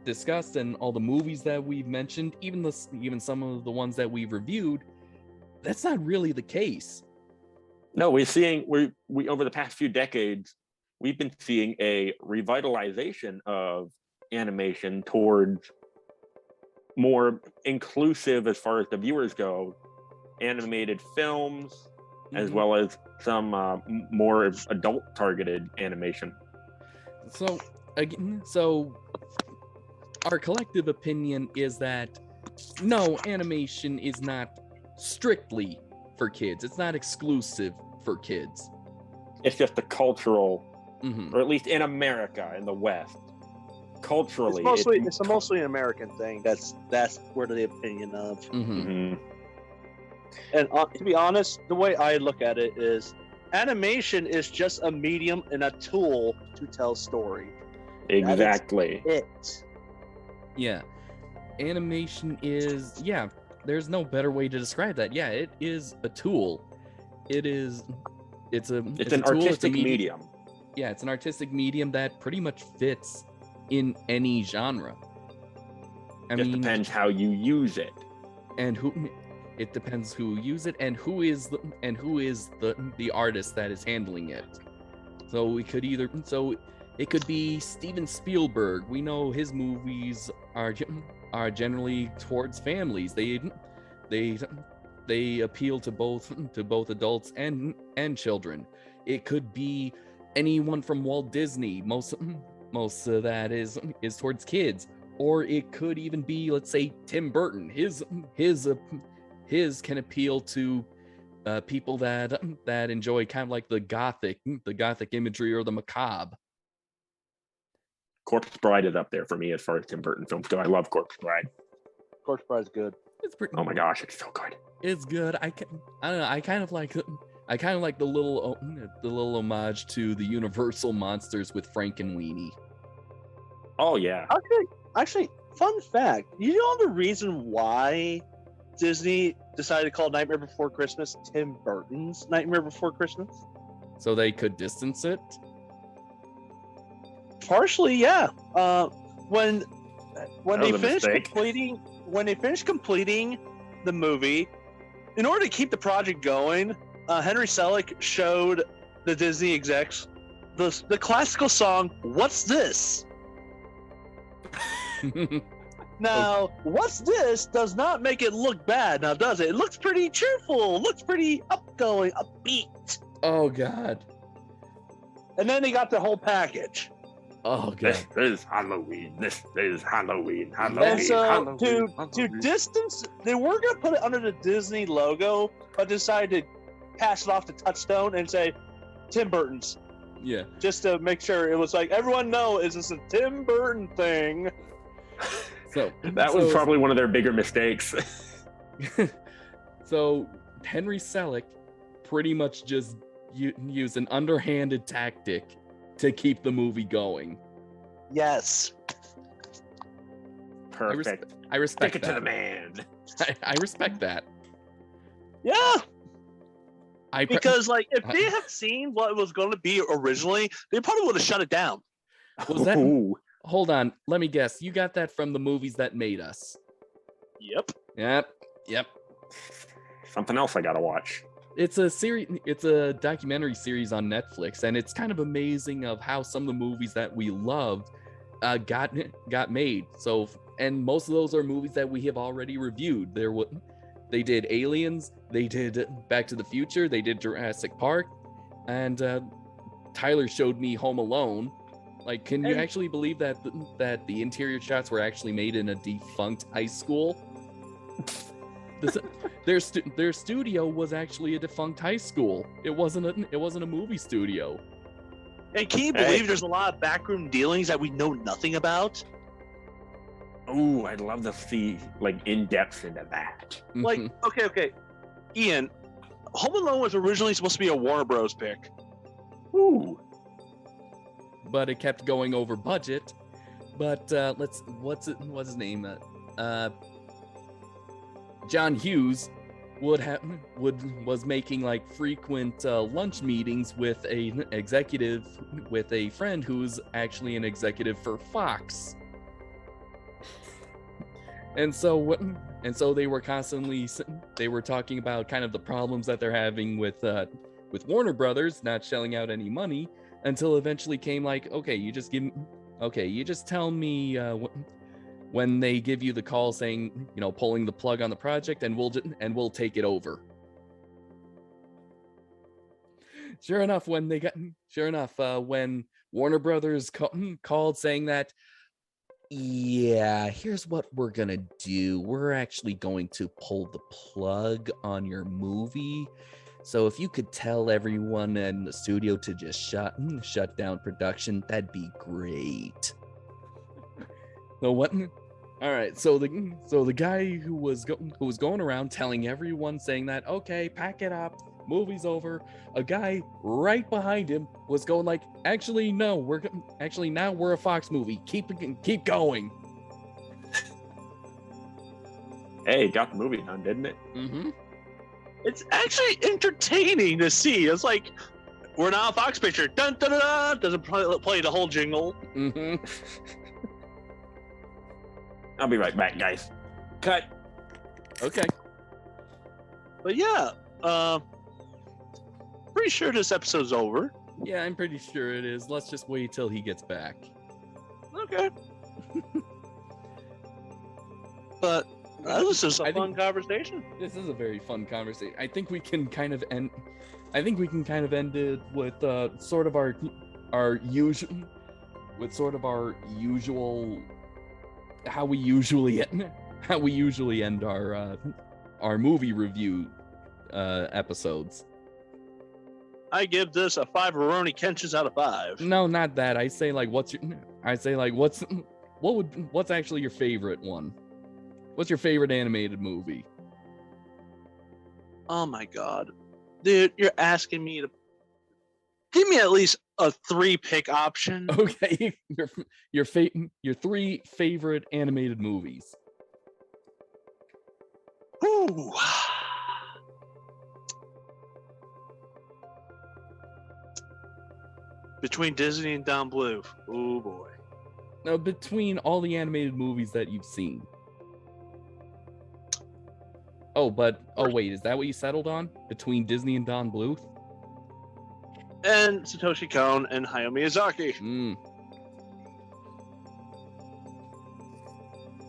discussed, and all the movies that we've mentioned, even some of the ones that we've reviewed, that's not really the case. No, we over the past few decades, we've been seeing a revitalization of animation towards more inclusive, as far as the viewers go, animated films, as well as some more adult targeted animation. So our collective opinion is that no, animation is not strictly for kids. It's not exclusive for kids. It's just a cultural, or at least in America, in the West, culturally, it's mostly an American thing. That's where the opinion of. Mm-hmm. And to be honest, the way I look at it is, animation is just a medium and a tool to tell story. Exactly. It. Yeah, animation is, there's no better way to describe that. Yeah, it is a tool. It's an artistic medium. Yeah, it's an artistic medium that pretty much fits in any genre. It depends how you use it. And it depends who use it, and who is the artist that is handling it. So it could be Steven Spielberg. We know his movies are generally towards families. They appeal to both adults and children. It could be anyone from Walt Disney. Most of that is towards kids. Or it could even be, let's say, Tim Burton. His can appeal to people that enjoy kind of like the gothic imagery or the macabre. Corpse Bride is up there for me as far as Tim Burton films go. I love Corpse Bride. Corpse Bride's good. It's pretty. Oh my gosh, it's so good. It's good. I don't know. I kind of like the little homage to the Universal monsters with Frank and Weenie. Oh yeah. Actually, fun fact. You know the reason why Disney decided to call Nightmare Before Christmas Tim Burton's Nightmare Before Christmas? So they could distance it. Partially, yeah. When they finished completing the movie, in order to keep the project going, Henry Selick showed the Disney execs the classical song "What's This?" Now, "What's This?" does not make it look bad, now does it? It looks pretty cheerful, looks pretty upgoing, upbeat. Oh God. And then they got the whole package. Oh God. This is Halloween. This is Halloween. And so to distance, they were gonna put it under the Disney logo, but decided to pass it off to Touchstone and say Tim Burton's. Yeah. Just to make sure it was like everyone knows this is a Tim Burton thing. So that was probably one of their bigger mistakes. So Henry Selick pretty much just used an underhanded tactic to keep the movie going. Yes. Perfect. I respect Stick it that. to the man. I respect that. Yeah. Because Because like if they had seen what it was going to be originally, they probably would have shut it down. was that? Ooh. Hold on, let me guess. You got that from the movies that made us. Yep. Yep. Something else I gotta watch. It's a series. It's a documentary series on Netflix, and it's kind of amazing of how some of the movies that we loved got made. So, and most of those are movies that we have already reviewed. They did Aliens, they did Back to the Future, they did Jurassic Park, and Tyler showed me Home Alone. Like, can you actually believe that the interior shots were actually made in a defunct high school? Their studio was actually a defunct high school. It wasn't a movie studio. And can you believe there's a lot of backroom dealings that we know nothing about? Ooh, I'd love to see like in depth into that. Like, okay, Ian, Home Alone was originally supposed to be a Warner Bros. Pick. Ooh. But it kept going over budget. But what's his name? John Hughes was making like frequent lunch meetings with a friend who's actually an executive for Fox. And so they were talking about kind of the problems that they're having with Warner Brothers not shelling out any money, until eventually came like, okay, you just tell me when they give you the call saying, pulling the plug on the project, and we'll take it over. Sure enough, when Warner Brothers called saying that, yeah, here's what we're gonna do. We're actually going to pull the plug on your movie. So if you could tell everyone in the studio to just shut down production, that'd be great. So what? All right. So the guy who was going around telling everyone, saying that, okay, pack it up, movie's over. A guy right behind him was going like, actually no, now we're a Fox movie. Keep going. Hey, got the movie done, didn't it? Mm-hmm. It's actually entertaining to see. It's like, we're now a Fox picture. Dun dun dun dun. Doesn't play the whole jingle. Mm-hmm. I'll be right back, guys. Cut. Okay. But yeah, pretty sure this episode's over. Yeah, I'm pretty sure it is. Let's just wait till he gets back. Okay. But this was just a fun conversation. This is a very fun conversation. I think we can kind of end it with sort of our usual how we usually end our movie review episodes. I give this a 5 Roroni Kenches out of 5. No, not that. I say like, I'd say like what's actually your favorite one? What's your favorite animated movie? Oh my god. Dude, you're asking me to give me at least a 3-pick option. Okay, your 3 favorite animated movies. Ooh. Between Disney and Don Bluth. Oh boy. Now, between all the animated movies that you've seen. Oh, wait, is that what you settled on? Between Disney and Don Bluth? And Satoshi Kon and Hayao Miyazaki.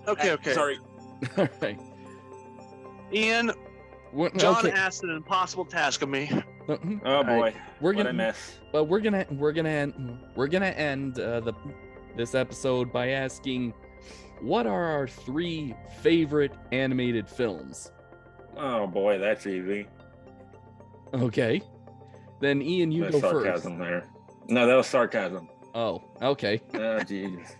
Okay. Sorry. All right. Ian, John asked an impossible task of me. Oh boy, right. We're what gonna a mess. But we're gonna end this episode by asking, what are our 3 favorite animated films? Oh boy, that's easy. Okay. Then Ian, you There's go sarcasm first. there. No, that was sarcasm. Oh, okay. Oh jeez.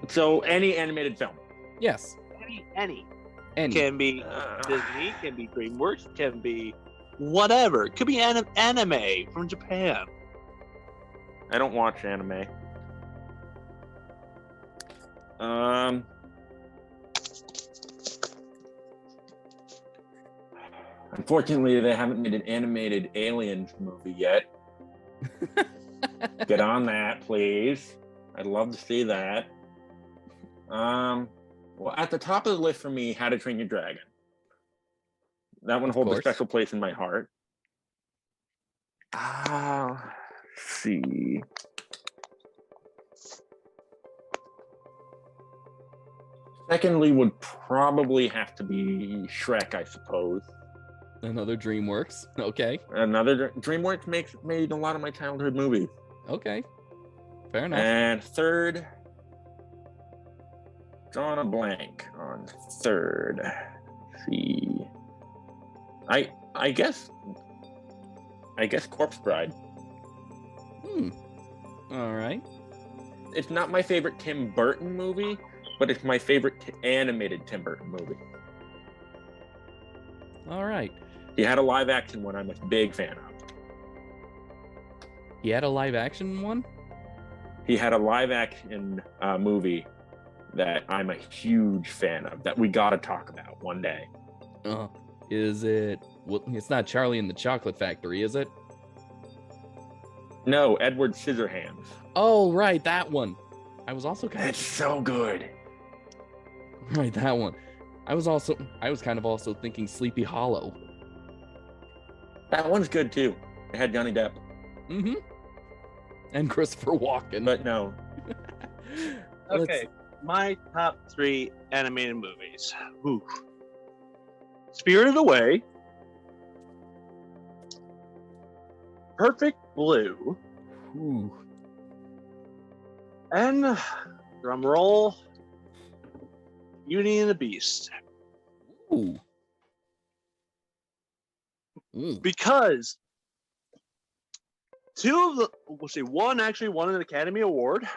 So any animated film. Yes. Any. Any. Can be Disney, can be DreamWorks, can be whatever. It could be anime from Japan. I don't watch anime. Unfortunately, they haven't made an animated Aliens movie yet. Get on that, please. I'd love to see that. Well, at the top of the list for me, How to Train Your Dragon. That one holds a special place in my heart. Let's see. Secondly, would probably have to be Shrek, I suppose. Another DreamWorks. Okay. Another DreamWorks made a lot of my childhood movies. Okay. Fair enough. And third, drawn a blank on third. Let's see. I guess Corpse Bride. All right. It's not my favorite Tim Burton movie, but it's my favorite animated Tim Burton movie. All right. He had a live action one I'm a big fan of. He had a live action one? He had a live action movie that I'm a huge fan of that we got to talk about one day. Is it? Well, it's not Charlie and the Chocolate Factory, is it? No, Edward Scissorhands. Oh, right, that one. I was also kind It's so good. Right, that one. I was kind of also thinking Sleepy Hollow. That one's good too. It had Johnny Depp. Mm-hmm. And Christopher Walken. But no. Okay, my top 3 animated movies. Ooh. Spirited Away, Perfect Blue, Ooh. and drum roll, Beauty and the Beast. Ooh. Because one actually won an Academy Award.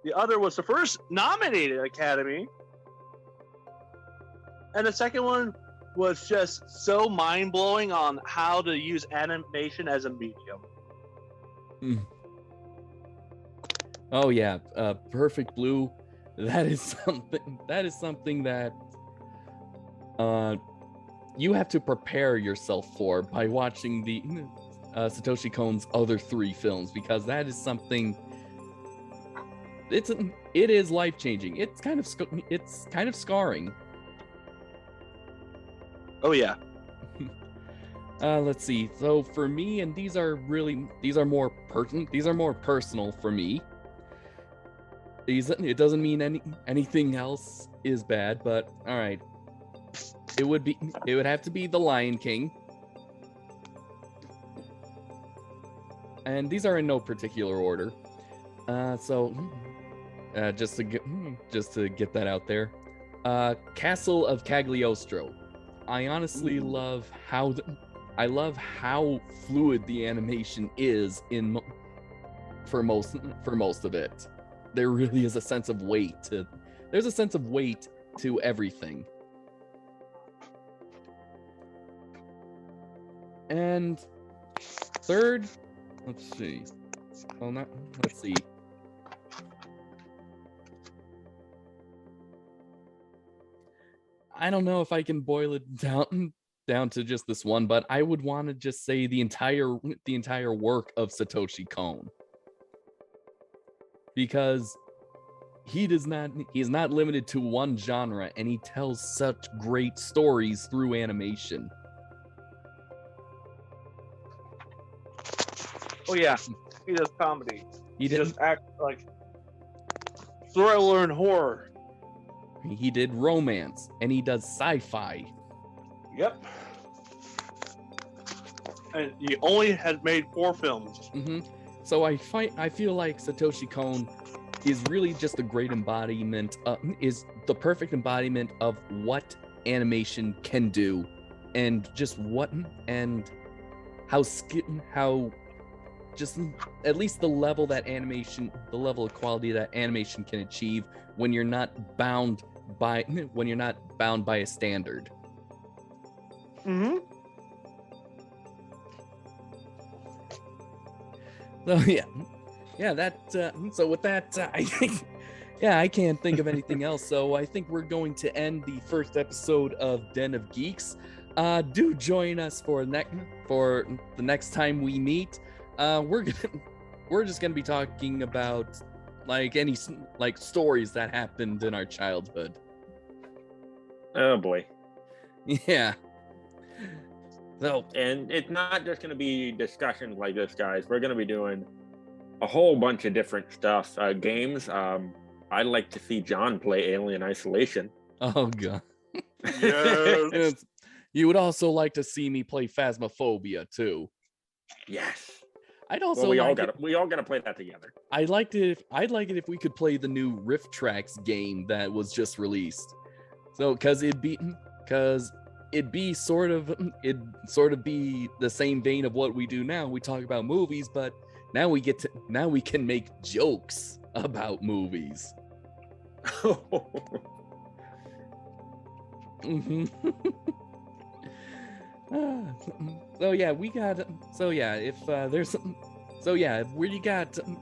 The other was the first nominated Academy. And the second one was just so mind-blowing on how to use animation as a medium. Oh yeah, Perfect Blue. That is something that you have to prepare yourself for by watching the Satoshi Kon's other 3 films, because that is something. It is life-changing. It's kind of scarring. Oh yeah. Let's see. So for me, and these are more personal for me. It doesn't mean anything else is bad, but all right. It would have to be The Lion King. And these are in no particular order. Just to get that out there. Castle of Cagliostro. I honestly love how I love how fluid the animation is for most of it. There really is a sense of weight to everything. And third, let's see. I don't know if I can boil it down to just this one, but I would want to just say the entire work of Satoshi Kon. Because he is not limited to one genre, and he tells such great stories through animation. Oh yeah, he does comedy. He Just act like thriller and horror. He did romance, and he does sci-fi. Yep. And he only has made 4 films. Mm-hmm. So I feel like Satoshi Kon is really just a great embodiment, is the perfect embodiment of what animation can do, and just how just at least the level of quality that animation can achieve when you're not bound by a standard. Mm-hmm. So so with that, I think, I can't think of anything else. So I think we're going to end the first episode of Den of Geeks. Do join us for the next time we meet. We're just gonna be talking about any stories that happened in our childhood. Oh boy. Yeah. So, and it's not just going to be discussions like this, guys. We're going to be doing a whole bunch of different stuff. Games. I'd like to see John play Alien Isolation. Oh god. Yes. You would also like to see me play Phasmophobia too. Yes. I'd also we all got to play that together. I'd like it if we could play the new Rift Tracks game that was just released. So it'd sort of be the same vein of what we do now. We talk about movies, but now we can make jokes about movies. Mm-hmm.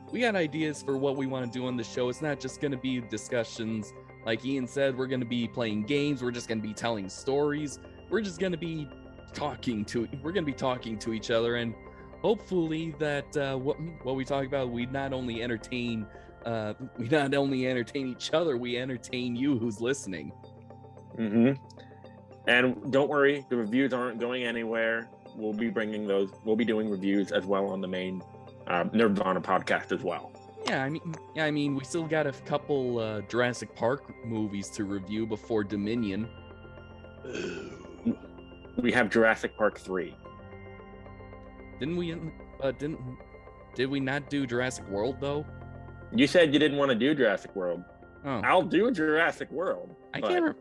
We got ideas for what we want to do on the show. It's not just going to be discussions. Like Ian said, we're going to be playing games. We're just going to be telling stories. We're just going to be talking to each other, and hopefully that what we talk about, we not only entertain each other, we entertain you who's listening. Mm-hmm. And don't worry, the reviews aren't going anywhere. We'll be doing reviews as well on the main Nerdvana podcast as well. Yeah, I mean, we still got a couple Jurassic Park movies to review before Dominion. We have Jurassic Park 3. Did we not do Jurassic World though? You said you didn't want to do Jurassic World. Oh. I'll do Jurassic World. I can't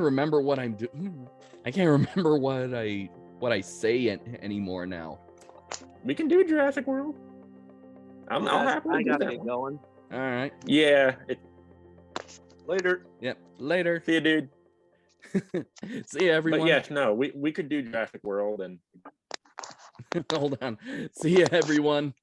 remember what I'm doing. I can't remember what I say anymore now. We can do Jurassic World. I'll happily I gotta do get that. going. All right. Yeah. Later. Yep. Later. See you, dude. See you, everyone. But yes, no, we could do Jurassic World and hold on. See you, everyone.